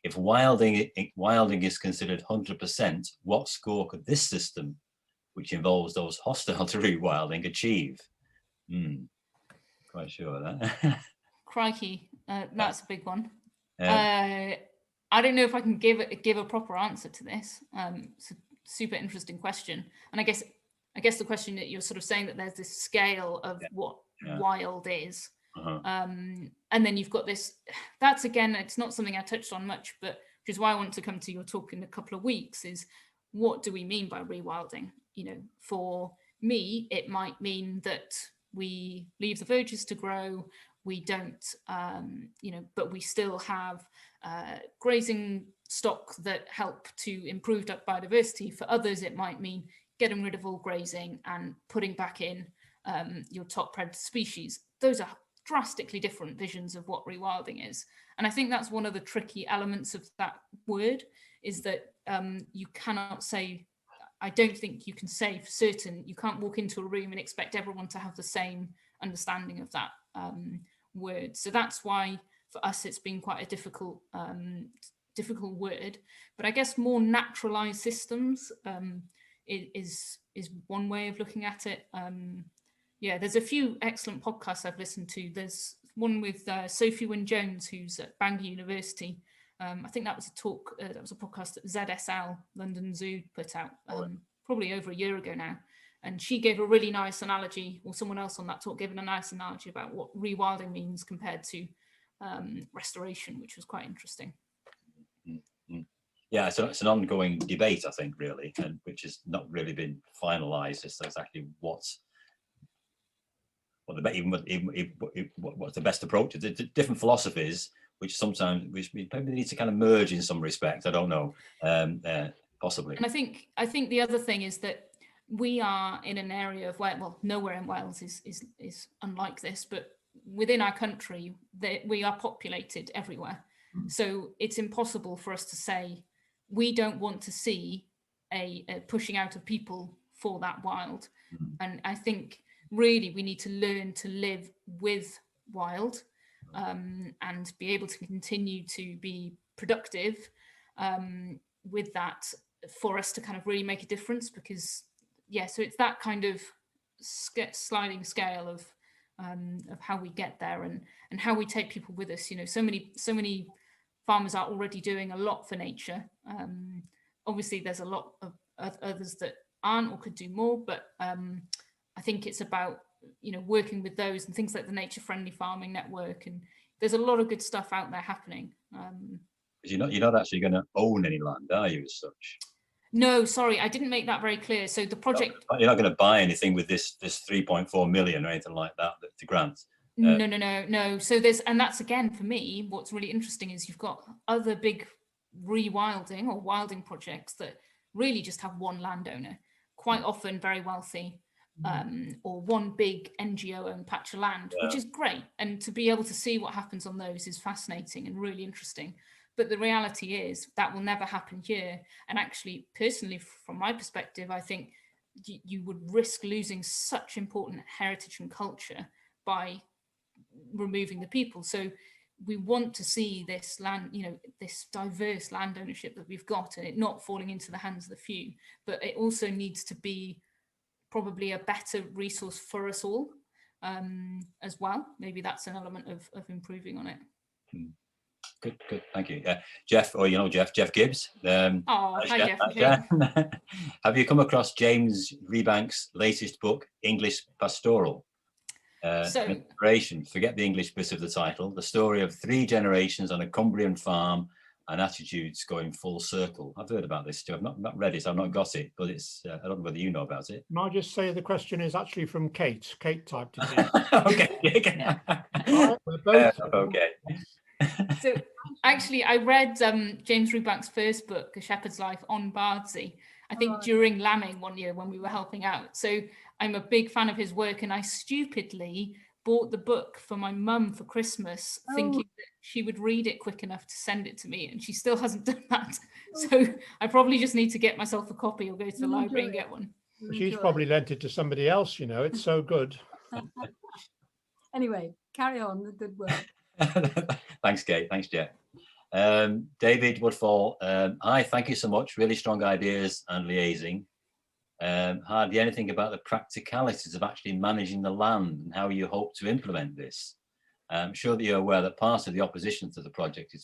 if wilding is considered 100%, what score could this system, which involves those hostile to rewilding, achieve? Quite sure of that. Crikey, that's a big one. I don't know if I can give a proper answer to this. It's a super interesting question, and I guess the question that you're sort of saying, that there's this scale of what wild is, and then you've got this. That's, again, it's not something I touched on much, but which is why I want to come to your talk in a couple of weeks. Is what do we mean by rewilding? You know, for me, it might mean that we leave the verges to grow. We don't, you know, but we still have grazing stock that help to improve biodiversity. For others, it might mean getting rid of all grazing and putting back in your top predator species. Those are drastically different visions of what rewilding is. And I think that's one of the tricky elements of that word, is that you cannot say, I don't think you can say for certain, you can't walk into a room and expect everyone to have the same understanding of that word. So that's why for us it's been quite a difficult word. But I guess more naturalized systems is one way of looking at it. Yeah, there's a few excellent podcasts I've listened to. There's one with Sophie Wynne-Jones, who's at Bangor University. I think that was a talk, that was a podcast that ZSL, London Zoo, put out probably over a year ago now. And she gave a really nice analogy, or someone else on that talk gave a nice analogy about what rewilding means compared to restoration, which was quite interesting. Yeah, so it's an ongoing debate, I think, really, and which has not really been finalised as to exactly what's the best approach. The different philosophies, which sometimes we probably need to kind of merge in some respect. I don't know, possibly. And I think the other thing is that we are in an area of well, nowhere in Wales is unlike this, but within our country, we are populated everywhere. So it's impossible for us to say we don't want to see a pushing out of people for that wild. And I think really we need to learn to live with wild and be able to continue to be productive with that for us to kind of really make a difference, because so it's that kind of sliding scale of how we get there and how we take people with us. You know, so many farmers are already doing a lot for nature. Obviously there's a lot of others that aren't or could do more, but I think it's about, you know, working with those and things like the Nature Friendly Farming Network, and there's a lot of good stuff out there happening. You're not actually going to own any land, are you, as such? No, sorry, I didn't make that very clear. So the project... You're not going to buy anything with this 3.4 million or anything like that, the grant? No. So and that's again, for me, what's really interesting is you've got other big rewilding or wilding projects that really just have one landowner, quite often very wealthy, or one big NGO-owned patch of land, which is great. And to be able to see what happens on those is fascinating and really interesting. But the reality is that will never happen here. And actually, personally, from my perspective, I think you would risk losing such important heritage and culture by removing the people. So we want to see this land, you know, this diverse land ownership that we've got, and it not falling into the hands of the few. But it also needs to be probably a better resource for us all as well. Maybe that's an element of improving on it. Good, thank you. Jeff, Jeff Gibbs. Hi, Jeff. Have you come across James Rebank's latest book, English Pastoral? Inspiration, forget the English bit of the title, the story of 3 generations on a Cumbrian farm and attitudes going full circle. I've heard about this too. I've not read it, I've not got it, but it's, I don't know whether you know about it. Can I just say the question is actually from Kate. Kate typed it in. Okay. Right, we're both okay. So actually, I read James Rebank's first book, A Shepherd's Life, on Bardsey, I think during lambing one year when we were helping out. So I'm a big fan of his work, and I stupidly bought the book for my mum for Christmas, thinking that she would read it quick enough to send it to me, and she still hasn't done that. So I probably just need to get myself a copy or go to the library and get one. She's probably lent it to somebody else, you know, it's so good. Anyway, carry on the good work. Thanks, Kate. Thanks, Jeff. David Woodfall, hi, thank you so much. Really strong ideas and liaising. Hardly anything about the practicalities of actually managing the land and how you hope to implement this. I'm sure that you're aware that part of the opposition to the project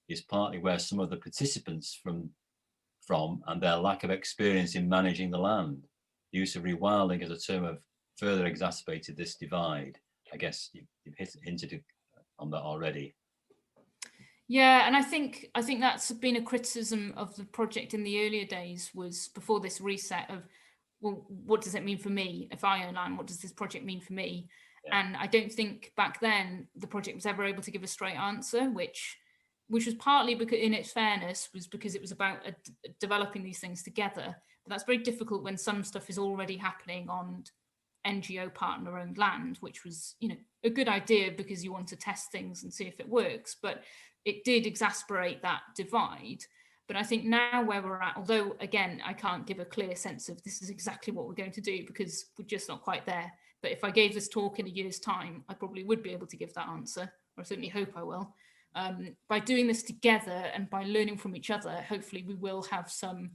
is partly where some of the participants from and their lack of experience in managing the land. The use of rewilding as a term have further exacerbated this divide. I guess you've hinted on that already. Yeah, and I think that's been a criticism of the project in the earlier days, was before this reset of, well, what does it mean for me? If I own land, what does this project mean for me? Yeah. And I don't think back then the project was ever able to give a straight answer, which was partly because, in its fairness, was because it was about developing these things together. But that's very difficult when some stuff is already happening on NGO partner-owned land, which was, you know, a good idea because you want to test things and see if it works. But it did exasperate that divide. But I think now where we're at, although, again, I can't give a clear sense of this is exactly what we're going to do because we're just not quite there. But if I gave this talk in a year's time, I probably would be able to give that answer, or I certainly hope I will. By doing this together and by learning from each other, hopefully we will have some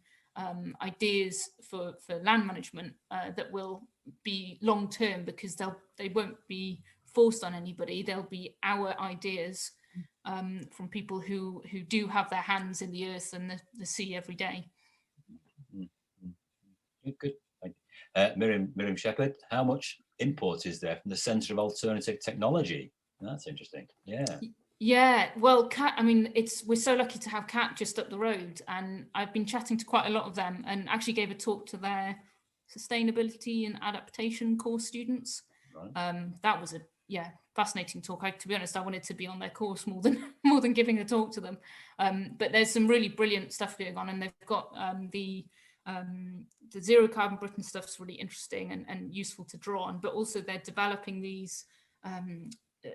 ideas for land management that will be long term, because they won't be forced on anybody. They'll be our ideas from people who do have their hands in the earth and the sea every day. Good. Thank you. Miriam Shepherd, how much import is there from the Centre of Alternative Technology? That's interesting. Yeah. Yeah, well, Cat, I mean, we're so lucky to have Cat just up the road, and I've been chatting to quite a lot of them, and actually gave a talk to their sustainability and adaptation course students. Right. That was a fascinating talk. To be honest, I wanted to be on their course more than giving a talk to them. But there's some really brilliant stuff going on, and they've got the zero carbon Britain stuff's really interesting and useful to draw on. But also they're developing these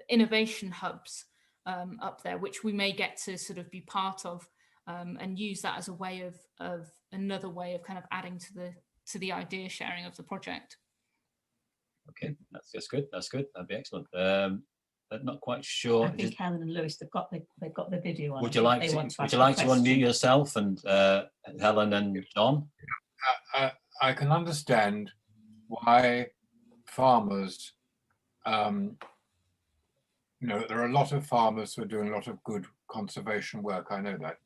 innovation hubs up there, which we may get to sort of be part of, and use that as a way of another way of kind of adding to the idea sharing of the project. Okay, that's good. That's good. That'd be excellent. I'm not quite sure. I think Helen and Lewis, they've got the video on. Would you like to unmute yourself, and Helen and John? I can understand why farmers, there are a lot of farmers who are doing a lot of good conservation work. I know that,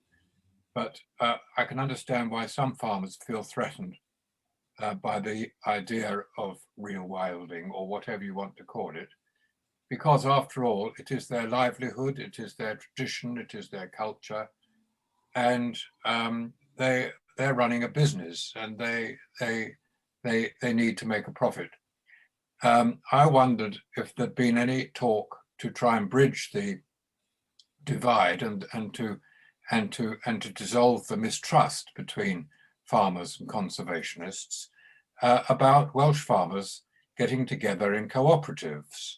but I can understand why some farmers feel threatened by the idea of rewilding, or whatever you want to call it, because after all, it is their livelihood, it is their tradition, it is their culture, and they're running a business, and they need to make a profit. I wondered if there'd been any talk to try and bridge the divide and to dissolve the mistrust between farmers and conservationists about Welsh farmers getting together in cooperatives.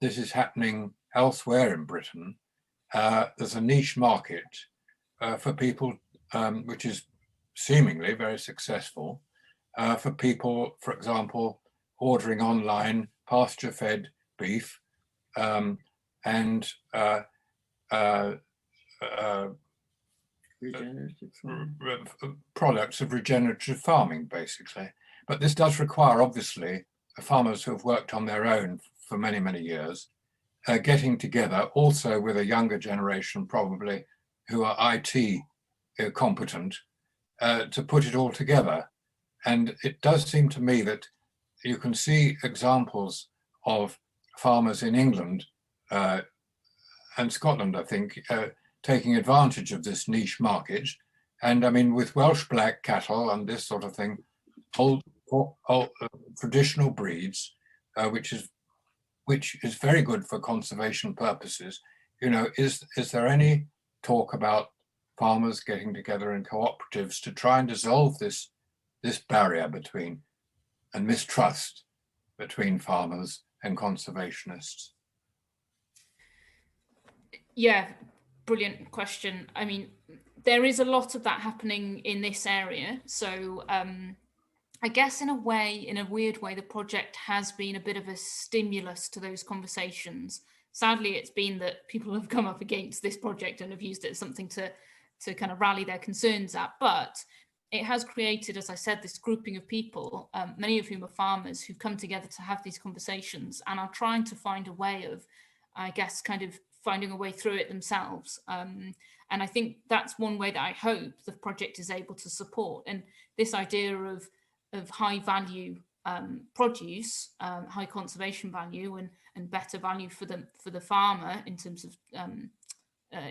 This is happening elsewhere in Britain. There's a niche market for people, which is seemingly very successful, for people, for example, ordering online pasture-fed beef and products of regenerative farming, basically. But this does require, obviously, farmers who have worked on their own for many, many years, getting together, also with a younger generation, probably, who are IT competent, to put it all together. And it does seem to me that you can see examples of farmers in England and Scotland, I think, taking advantage of this niche market. And I mean, with Welsh black cattle and this sort of thing, old traditional breeds, which is very good for conservation purposes. Is there any talk about farmers getting together in cooperatives to try and dissolve this barrier between and mistrust between farmers and conservationists? Yeah, brilliant question. I mean, there is a lot of that happening in this area. So I guess in a weird way, the project has been a bit of a stimulus to those conversations. Sadly, it's been that people have come up against this project and have used it as something to kind of rally their concerns at. But it has created, as I said, this grouping of people, many of whom are farmers, who've come together to have these conversations and are trying to find a way of, I guess, kind of finding a way through it themselves. And I think that's one way that I hope the project is able to support. And this idea of high value produce, high conservation value, and better value for the farmer in terms of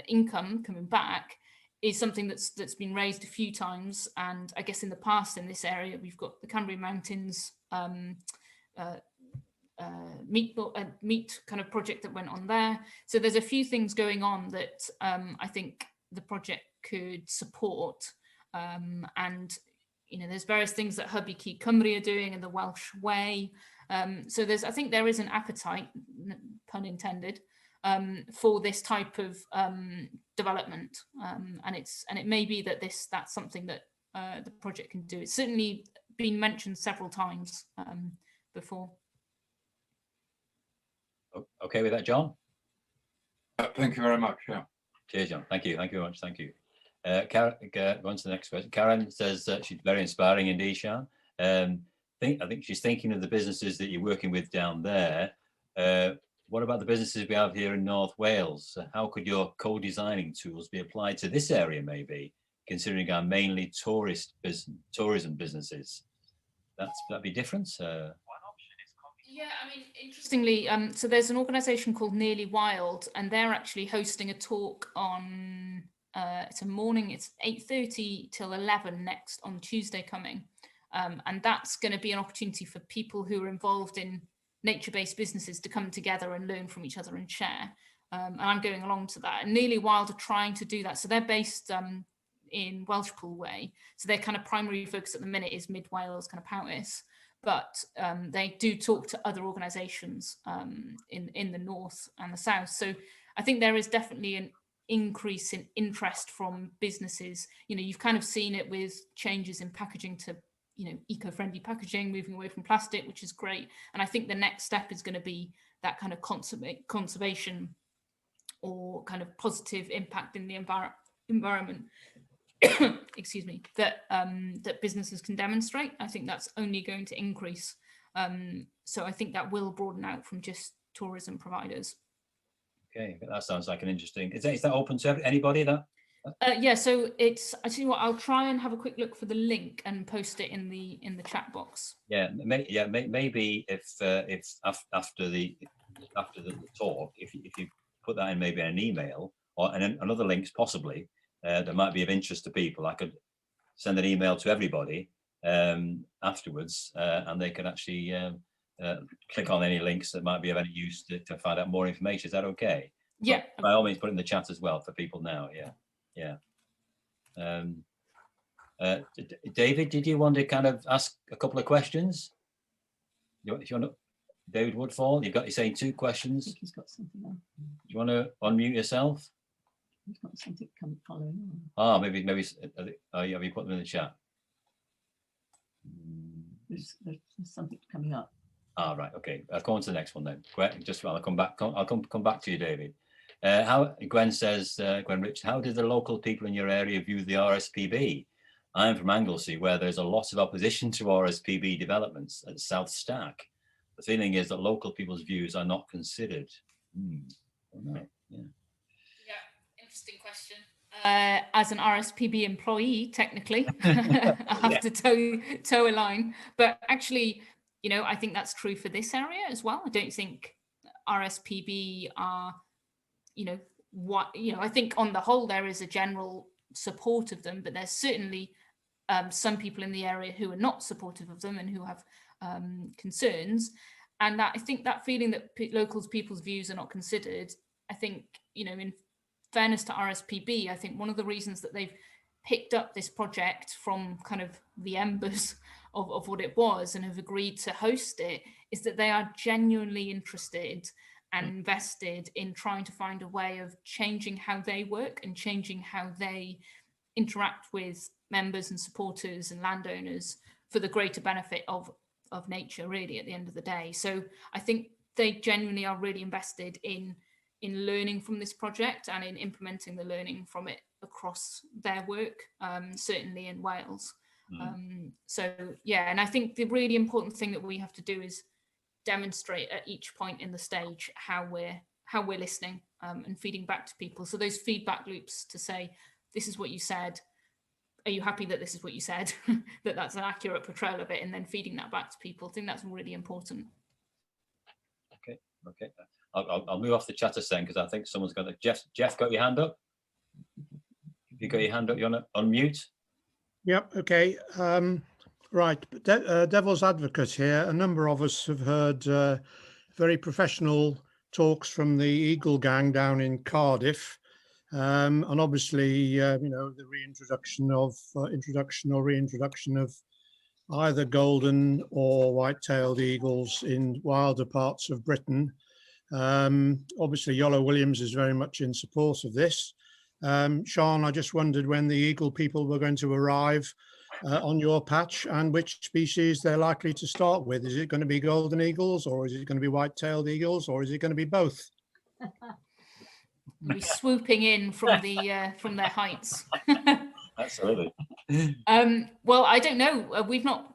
income coming back, is something that's been raised a few times. And I guess in the past in this area, we've got the Conwy Mountains meat kind of project that went on there. So there's a few things going on that I think the project could support. And there's various things that Hubby Key Cymru are doing in the Welsh way. So I think there is an appetite, pun intended, for this type of development, and it may be that that's something that the project can do. It's certainly been mentioned several times before. Okay with that, John? Thank you very much. Yeah. Cheers, John. Thank you very much. Thank you. Go on to the next question. Karen says she's very inspiring indeed, Sian. I think she's thinking of the businesses that you're working with down there. What about the businesses we have here in North Wales? How could your co-designing tools be applied to this area, maybe, considering our mainly tourism businesses? That'd be different. Yeah, I mean, interestingly, so there's an organisation called Nearly Wild, and they're actually hosting a talk on. It's a morning. It's 8:30 till 11 next on Tuesday coming, and that's going to be an opportunity for people who are involved in nature-based businesses to come together and learn from each other and share. And I'm going along to that. And Nearly Wild are trying to do that. So they're based in Welshpool Way. So their kind of primary focus at the minute is Mid Wales, kind of Powys. But they do talk to other organisations in the north and the south. So I think there is definitely an increase in interest from businesses. You know, you've kind of seen it with changes in packaging to, you know, eco-friendly packaging, moving away from plastic, which is great. And I think the next step is going to be that kind of conservation or kind of positive impact in the environment. Excuse me, that businesses can demonstrate. I think that's only going to increase. So I think that will broaden out from just tourism providers. Okay, that sounds like an interesting. Is that open to anybody? Yeah, so it's. I tell you what, I'll try and have a quick look for the link and post it in the chat box. Yeah, maybe if after the talk, if you put that in maybe an email or another links possibly. That might be of interest to people. I could send an email to everybody afterwards, and they can actually click on any links that might be of any use to find out more information. Is that okay? Yeah. But by all means, put it in the chat as well for people now. Yeah. David, did you want to kind of ask a couple of questions? If you want to, David Woodfall, you're saying 2 questions. I think he's got something on. Do you want to unmute yourself? He's got something following on. Maybe have you put them in the chat? There's something coming up. Right, okay. I'll go on to the next one then. I'll come back. I'll come back to you, David. Gwen says, Gwen Rich, how did the local people in your area view the RSPB? I'm from Anglesey, where there's a lot of opposition to RSPB developments at South Stack. The feeling is that local people's views are not considered. Interesting question. As an RSPB employee, technically, I have to toe a line. But actually, you know, I think that's true for this area as well. I don't think RSPB are, I think on the whole there is a general support of them, but there's certainly some people in the area who are not supportive of them and who have concerns. And that I think that feeling that people's views are not considered, I think, you know, in fairness to RSPB, I think one of the reasons that they've picked up this project from kind of the embers of what it was and have agreed to host it is that they are genuinely interested and invested in trying to find a way of changing how they work and changing how they interact with members and supporters and landowners for the greater benefit of nature, really, at the end of the day. So I think they genuinely are really invested in learning from this project and in implementing the learning from it across their work, certainly in Wales. So yeah, and I think the really important thing that we have to do is demonstrate at each point in the stage how we're listening and feeding back to people. So those feedback loops to say, this is what you said. Are you happy that this is what you said? that's an accurate portrayal of it, and then feeding that back to people. I think that's really important. Okay. I'll move off the chatter then because I think someone's got it. Jeff, got your hand up? If you got your hand up, you want to unmute? Yep. Okay. Right. Devil's advocate here. A number of us have heard very professional talks from the Eagle Gang down in Cardiff. And obviously, the reintroduction of either golden or white-tailed eagles in wilder parts of Britain. Obviously, Yolo Williams is very much in support of this. Sian, I just wondered when the eagle people were going to arrive on your patch and which species they're likely to start with. Is it going to be golden eagles, or is it going to be white-tailed eagles, or is it going to be both? We'll be swooping in from their heights. Absolutely. Well, I don't know. We've not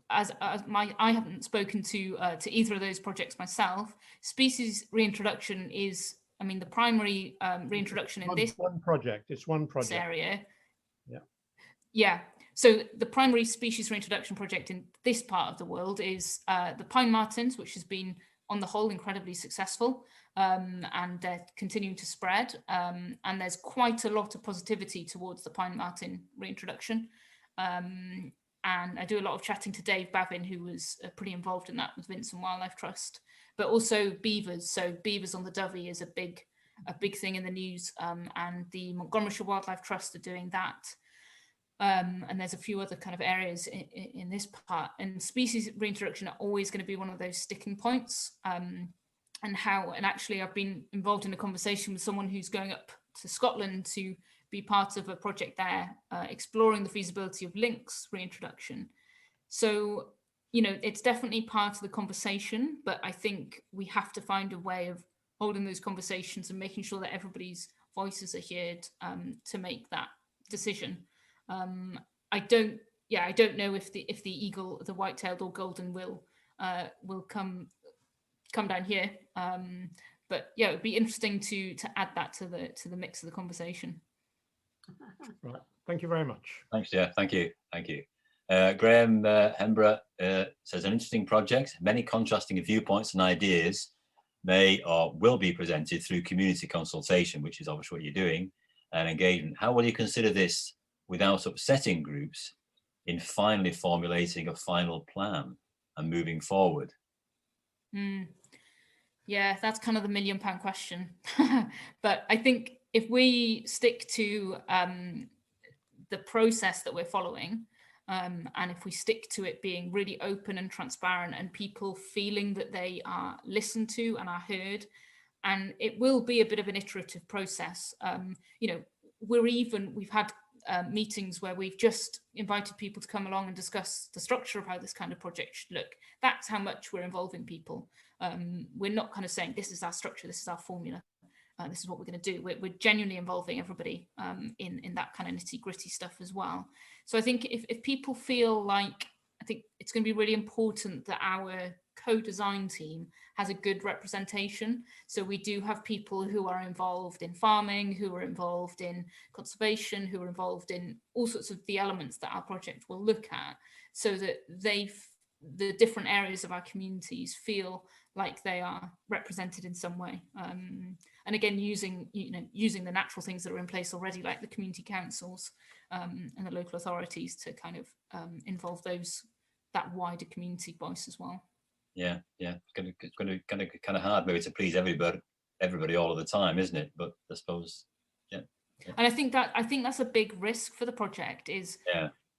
I haven't spoken to either of those projects myself. Species reintroduction is, I mean, the primary reintroduction in this one project. It's one project. area. Yeah. Yeah. So the primary species reintroduction project in this part of the world is the pine martens, which has been on the whole incredibly successful, and they're continuing to spread. And there's quite a lot of positivity towards the pine marten reintroduction. And I do a lot of chatting to Dave Bavin, who was pretty involved in that with Vincent Wildlife Trust, but also beavers. So beavers on the Dovey is a big thing in the news, and the Montgomery Wildlife Trust are doing that. And there's a few other kind of areas in this part, and species reintroduction are always going to be one of those sticking points. And actually I've been involved in a conversation with someone who's going up to Scotland to be part of a project there, exploring the feasibility of lynx reintroduction. So, you know, it's definitely part of the conversation, but I think we have to find a way of holding those conversations and making sure that everybody's voices are heard, to make that decision. I don't know if the eagle, the white-tailed or golden will come down here. But yeah, it would be interesting to add that to the mix of the conversation. Right. Thank you very much. Thanks, Jeff. Thank you. Thank you. Graham Hembrough says, an interesting project. Many contrasting viewpoints and ideas may or will be presented through community consultation, which is obviously what you're doing, and engagement. How will you consider this without upsetting groups in finally formulating a final plan and moving forward? Yeah, that's kind of the £1 million question. But I think if we stick to the process that we're following, and if we stick to it being really open and transparent and people feeling that they are listened to and are heard, and it will be a bit of an iterative process. You know, we've had meetings where we've just invited people to come along and discuss the structure of how this kind of project should look. That's how much we're involving people. We're not kind of saying, this is our structure, this is our formula, this is what we're going to do. We're genuinely involving everybody in that kind of nitty gritty stuff as well. So I think if people feel like, I think it's going to be really important that our co-design team has a good representation. So we do have people who are involved in farming, who are involved in conservation, who are involved in all sorts of the elements that our project will look at, so that the different areas of our communities feel like they are represented in some way. And again, using the natural things that are in place already, like the community councils and the local authorities, to kind of involve that wider community voice as well. Yeah. It's going to kind of hard maybe to please everybody all of the time, isn't it? But I suppose, yeah. And I think that's a big risk for the project. Is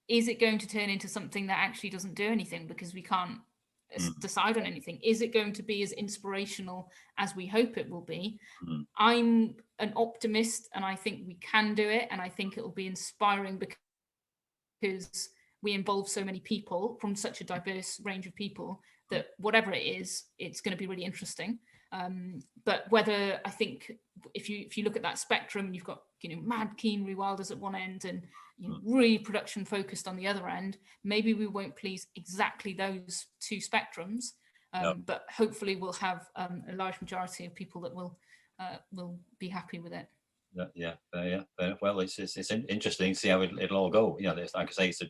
it going to turn into something that actually doesn't do anything because we can't decide on anything? Is it going to be as inspirational as we hope it will be? I'm an optimist, and I think we can do it, and I think it will be inspiring because we involve so many people from such a diverse range of people that whatever it is, it's going to be really interesting. But whether, I think if you look at that spectrum, and you've got, you know, mad keen rewilders at one end and, you know, really production focused on the other end, maybe we won't please exactly those two spectrums, but hopefully we'll have a large majority of people that will be happy with it. Well, it's interesting to see how it'll all go. You know, like I say, it's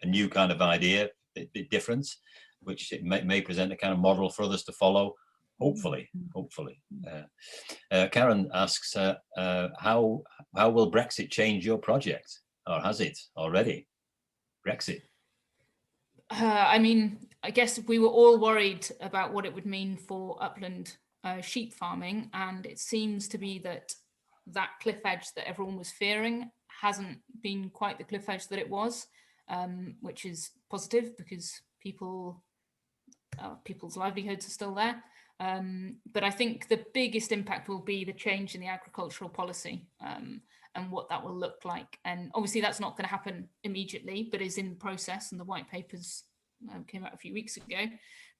a new kind of idea, a bit different, which it may present a kind of model for others to follow. Hopefully. Karen asks, how will Brexit change your project, or has it already? Brexit. I mean, I guess we were all worried about what it would mean for upland sheep farming, and it seems to be that cliff edge that everyone was fearing hasn't been quite the cliff edge that it was, which is positive because people's livelihoods are still there. But I think the biggest impact will be the change in the agricultural policy, and what that will look like. And obviously that's not going to happen immediately, but is in the process, and the white papers came out a few weeks ago.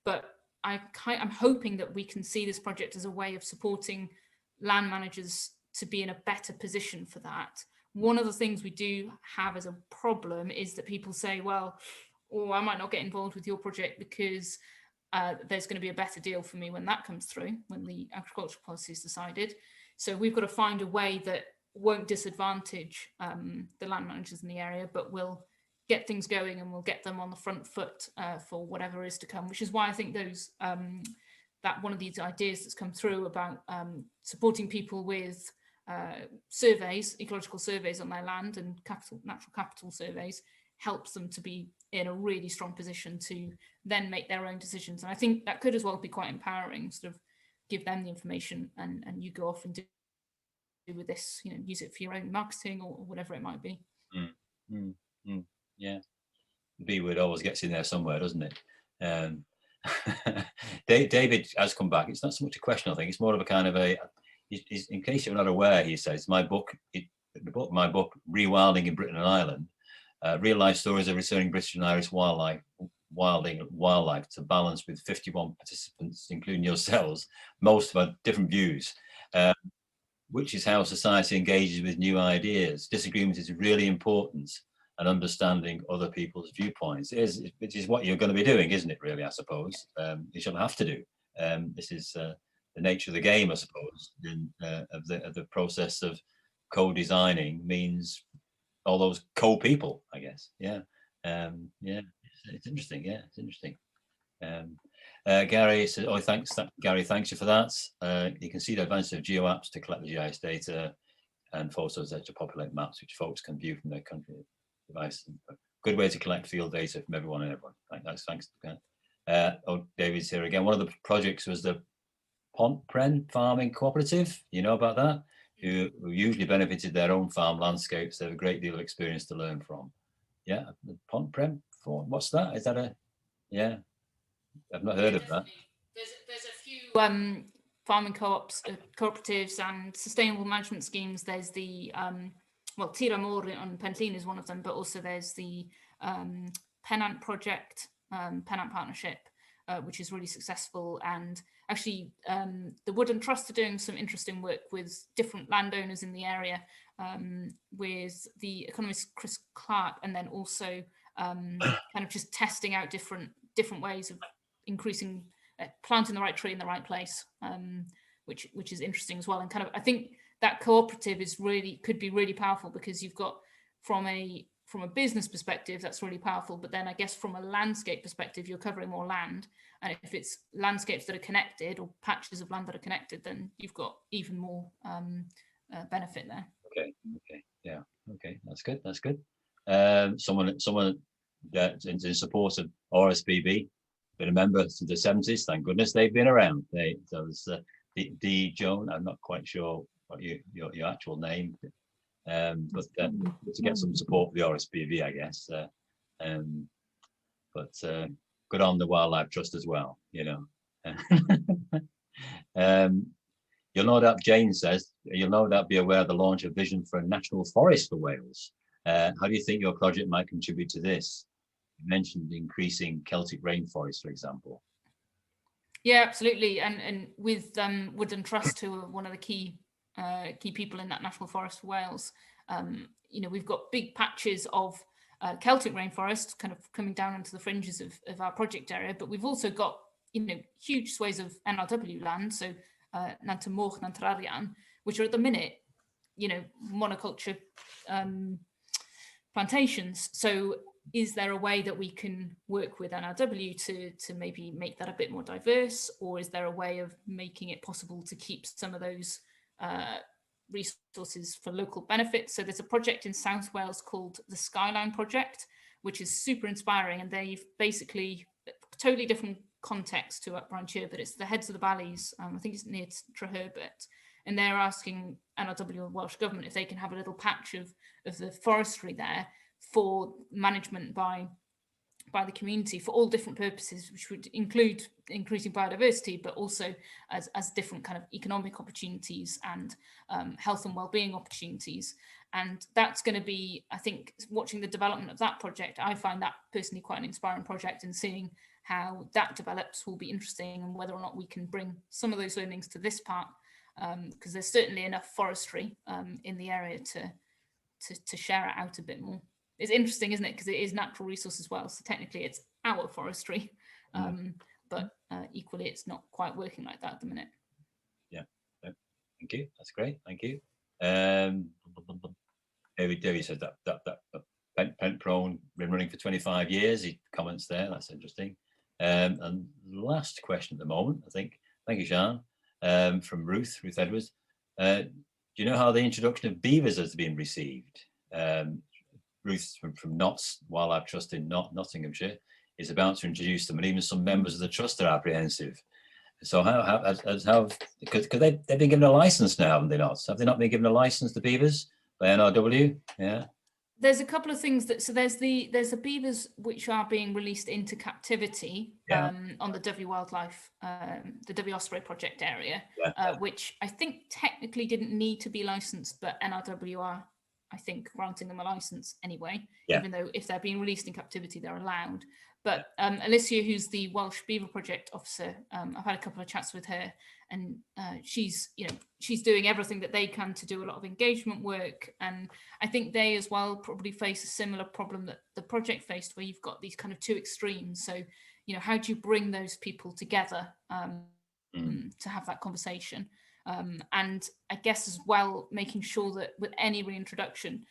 But I'm hoping that we can see this project as a way of supporting land managers to be in a better position for that. One of the things we do have as a problem is that people say, well, oh, I might not get involved with your project because there's going to be a better deal for me when that comes through, when the agricultural policy is decided. So we've got to find a way that won't disadvantage the land managers in the area, but will get things going and will get them on the front foot for whatever is to come, which is why I think those that one of these ideas that's come through about supporting people with surveys, ecological surveys on their land and natural capital surveys, helps them to be in a really strong position to then make their own decisions. And I think that could as well be quite empowering, sort of give them the information and you go off and do with this, you know, use it for your own marketing or whatever it might be. Yeah, the B word always gets in there somewhere, doesn't it? David has come back. It's not so much a question, I think. It's more of a kind of a, in case you're not aware, he says, my book, Rewilding in Britain and Ireland, real life stories of returning British and Irish wildlife to balance with 51 participants, including yourselves, most of our different views, which is how society engages with new ideas. Disagreement is really important, and understanding other people's viewpoints which is what you're going to be doing, isn't it, really, I suppose? You shouldn't have to do. This is the nature of the game, I suppose, of the process of co-designing means all those co-people, I guess. Yeah. Yeah, it's interesting. Yeah, it's interesting. Gary says, oh, thanks, Gary, thanks you for that. You can see the advantage of geo-apps to collect the GIS data and photos to populate maps, which folks can view from their country device. Good way to collect field data from everyone and everyone. Thanks. Oh, David's here again. One of the projects was the Pontpren Farming Cooperative. You know about that? Who usually benefited their own farm landscapes. They have a great deal of experience to learn from. Yeah, the Pontpren. What's that? Is that a? Yeah, I've not heard of that. There's a few farming co-ops, cooperatives, and sustainable management schemes. There's the well, Tira Mor on Penllyn is one of them, but also there's the Pennant project, Pennant partnership, which is really successful. And actually, the Wood Trust are doing some interesting work with different landowners in the area, with the economist Chris Clark, and then also kind of just testing out different ways of increasing, planting the right tree in the right place, which is interesting as well. And kind of, I think that cooperative is could be really powerful, because you've got from a business perspective, that's really powerful. But then I guess from a landscape perspective, you're covering more land. And if it's landscapes that are connected, or patches of land that are connected, then you've got even more benefit there. Okay. Yeah. Okay. That's good. Someone that's in support of RSPB, been a member since the 70s. Thank goodness they've been around. So it's D. Joan. I'm not quite sure what your actual name, but to get some support for the RSPB, I guess. But good on the Wildlife Trust as well, you know. You'll no doubt, Jane says, you'll no doubt be aware of the launch of Vision for a National Forest for Wales. How do you think your project might contribute to this? You mentioned increasing Celtic rainforests, for example. Yeah, absolutely. And with Wood Trust, who are one of the key people in that National Forest for Wales, you know, we've got big patches of Celtic rainforest kind of coming down into the fringes of our project area, but we've also got, you know, huge swathes of NRW land, so Nant y Moch, Nant yr Arian, which are at the minute, you know, monoculture plantations. So is there a way that we can work with NRW to maybe make that a bit more diverse, or is there a way of making it possible to keep some of those resources for local benefit? So there's a project in South Wales called the Skyline Project, which is super inspiring, and they've basically totally different context to Uprantier, but it's the heads of the valleys. I think it's near Treherbert, and they're asking NRW or Welsh Government if they can have a little patch of the forestry there for management by the community for all different purposes, which would include increasing biodiversity, but also as different kind of economic opportunities and health and well-being opportunities. And that's going to be, I think, watching the development of that project, I find that personally quite an inspiring project, and seeing how that develops will be interesting, and whether or not we can bring some of those learnings to this part because there's certainly enough forestry in the area to share it out a bit more. It's interesting, isn't it? Because it is natural resource as well. So technically it's our forestry, but equally it's not quite working like that at the minute. Yeah, thank you. That's great. Thank you. David says that Pent Prone been running for 25 years. He comments there. That's interesting. And last question at the moment, I think. Thank you, Sian. From Ruth Edwards. Do you know how the introduction of beavers has been received? Ruth from Notts Wildlife Trust in Nottinghamshire is about to introduce them, and even some members of the trust are apprehensive. So how because they've been given a license now, haven't they not? Have they not been given a license, the beavers, by NRW? Yeah. There's a couple of things that, so there's the beavers which are being released into captivity on the Dyfi Wildlife, the Dyfi Osprey project area, which I think technically didn't need to be licensed, but NRW are, I think, granting them a license anyway, even though if they're being released in captivity, they're allowed. But Alicia, who's the Welsh Beaver Project officer, I've had a couple of chats with her, and she's doing everything that they can to do a lot of engagement work. And I think they as well probably face a similar problem that the project faced, where you've got these kind of two extremes. So, how do you bring those people together to have that conversation? And I guess as well, making sure that with any reintroduction,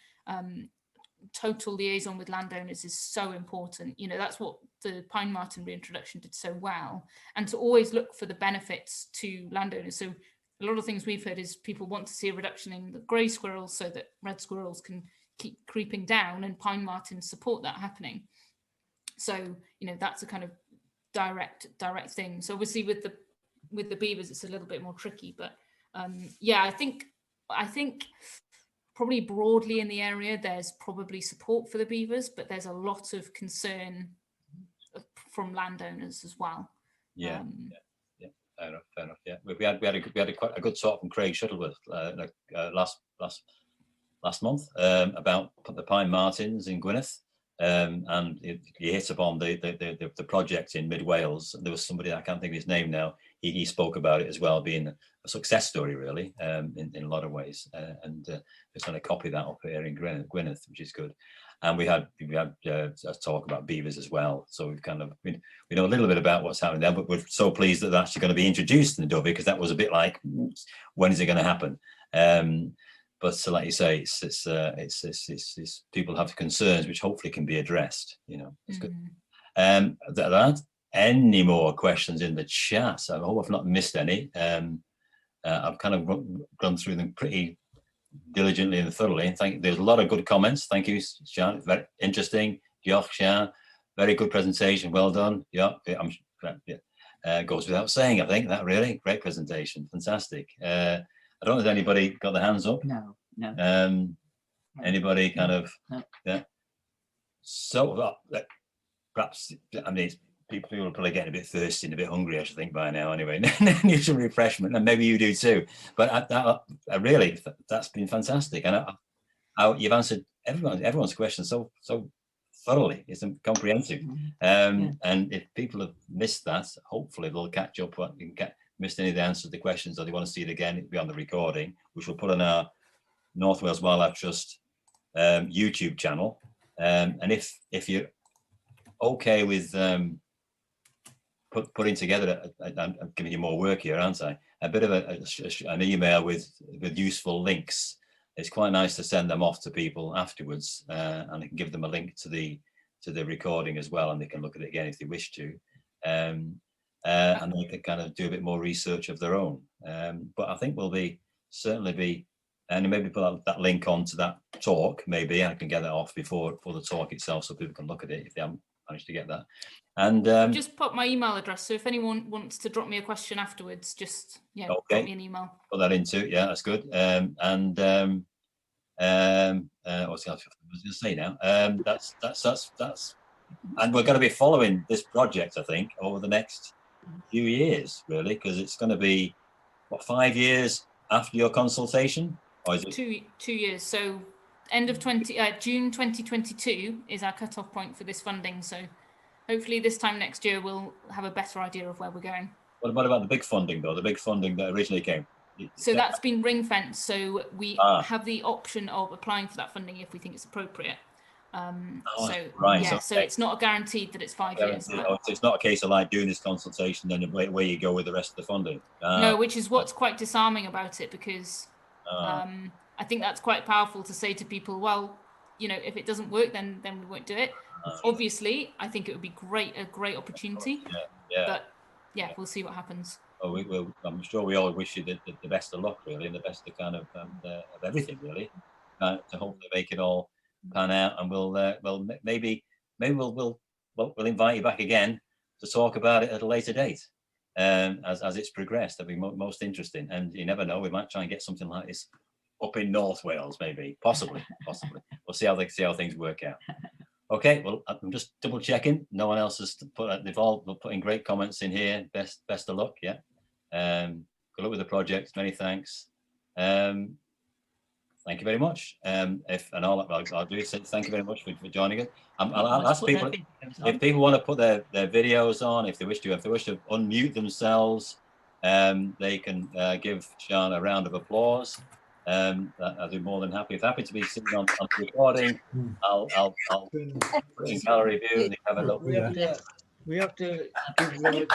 total liaison with landowners is so important. That's what the Pine Marten reintroduction did so well, and to always look for the benefits to landowners. So a lot of things we've heard is people want to see a reduction in the grey squirrels so that red squirrels can keep creeping down, and Pine Martens support that happening. So that's a kind of direct thing. So obviously with the beavers it's a little bit more tricky, but I think probably broadly in the area, there's probably support for the beavers, but there's a lot of concern from landowners as well. Fair enough. Yeah, we had a good talk from Craig Shuttleworth last month about the Pine Martens in Gwynedd, and he hit upon the project in Mid Wales. There was somebody, I can't think of his name now. He spoke about it as well, being a success story, really, in a lot of ways. And we're trying to copy that up here in Gwynedd, which is good. And we had a talk about beavers as well. So we've we know a little bit about what's happening there, but we're so pleased that that's actually going to be introduced in the Dyfi, because that was a bit like, when is it going to happen? But so, like you say, it's people have concerns which hopefully can be addressed. It's good. Any more questions in the chat? I hope I've not missed any. I've kind of gone through them pretty diligently and thoroughly. There's a lot of good comments. Thank you, Sian. Very interesting. Diolch, Sian. Very good presentation. Well done. Goes without saying, I think, that really great presentation. Fantastic. I don't know if anybody got their hands up. No. Anybody kind of? No. Yeah. So perhaps, I mean, people are probably getting a bit thirsty and a bit hungry, I should think, by now anyway. Need some refreshment, and maybe you do too. But really, that's been fantastic, and you've answered everyone's questions so thoroughly. It's comprehensive. And if people have missed that, hopefully they'll catch up. Missed any of the answers to the questions, or they want to see it again, it'll be on the recording, which we'll put on our North Wales Wildlife Trust YouTube channel. And if you're okay with putting together, I'm giving you more work here, aren't I? A bit of an email with useful links. It's quite nice to send them off to people afterwards, and I can give them a link to the recording as well, and they can look at it again if they wish to. And they can kind of do a bit more research of their own. But I think we'll certainly be, and maybe put that link onto that talk. Maybe I can get that off before the talk itself, so people can look at it if they haven't managed to get that. And just put my email address, so if anyone wants to drop me a question afterwards, just drop me an email. Put that into that's good. What's the other I was going to say now? That's and we're going to be following this project, I think, over the next few years, really, because it's going to be 5 years after your consultation, or is it 2 years? So end of June 2022 is our cut-off point for this funding. So hopefully this time next year we'll have a better idea of where we're going. What about the big funding, though? The big funding that originally came? So that's been ring fenced. So we have the option of applying for that funding if we think it's appropriate. So it's not guaranteed that it's 5 years. So it's not a case of like doing this consultation and where you go with the rest of the funding. No, which is what's quite disarming about it, because I think that's quite powerful to say to people, well, you know, if it doesn't work, then we won't do it. Obviously, I think it would be a great opportunity. But yeah, we'll see what happens. Well, I'm sure we all wish you the best of luck, really, and the best of kind of everything, really, to hopefully make it all pan out. And we'll maybe we'll invite you back again to talk about it at a later date, as it's progressed. That'd be most interesting. And you never know, we might try and get something like this up in North Wales, maybe, possibly. We'll see how things work out. Okay, well, I'm just double checking. No one else has they've all put in great comments in here. Best of luck. Yeah. Good luck with the project. Many thanks. Thank you very much. I'll do is thank you very much for joining us. I'll ask people if people want to put their videos on, if they wish to unmute themselves, they can give Sian a round of applause. I'll be more than happy. If happy to be sitting on the recording, I'll put in gallery view and have a look. We have to give them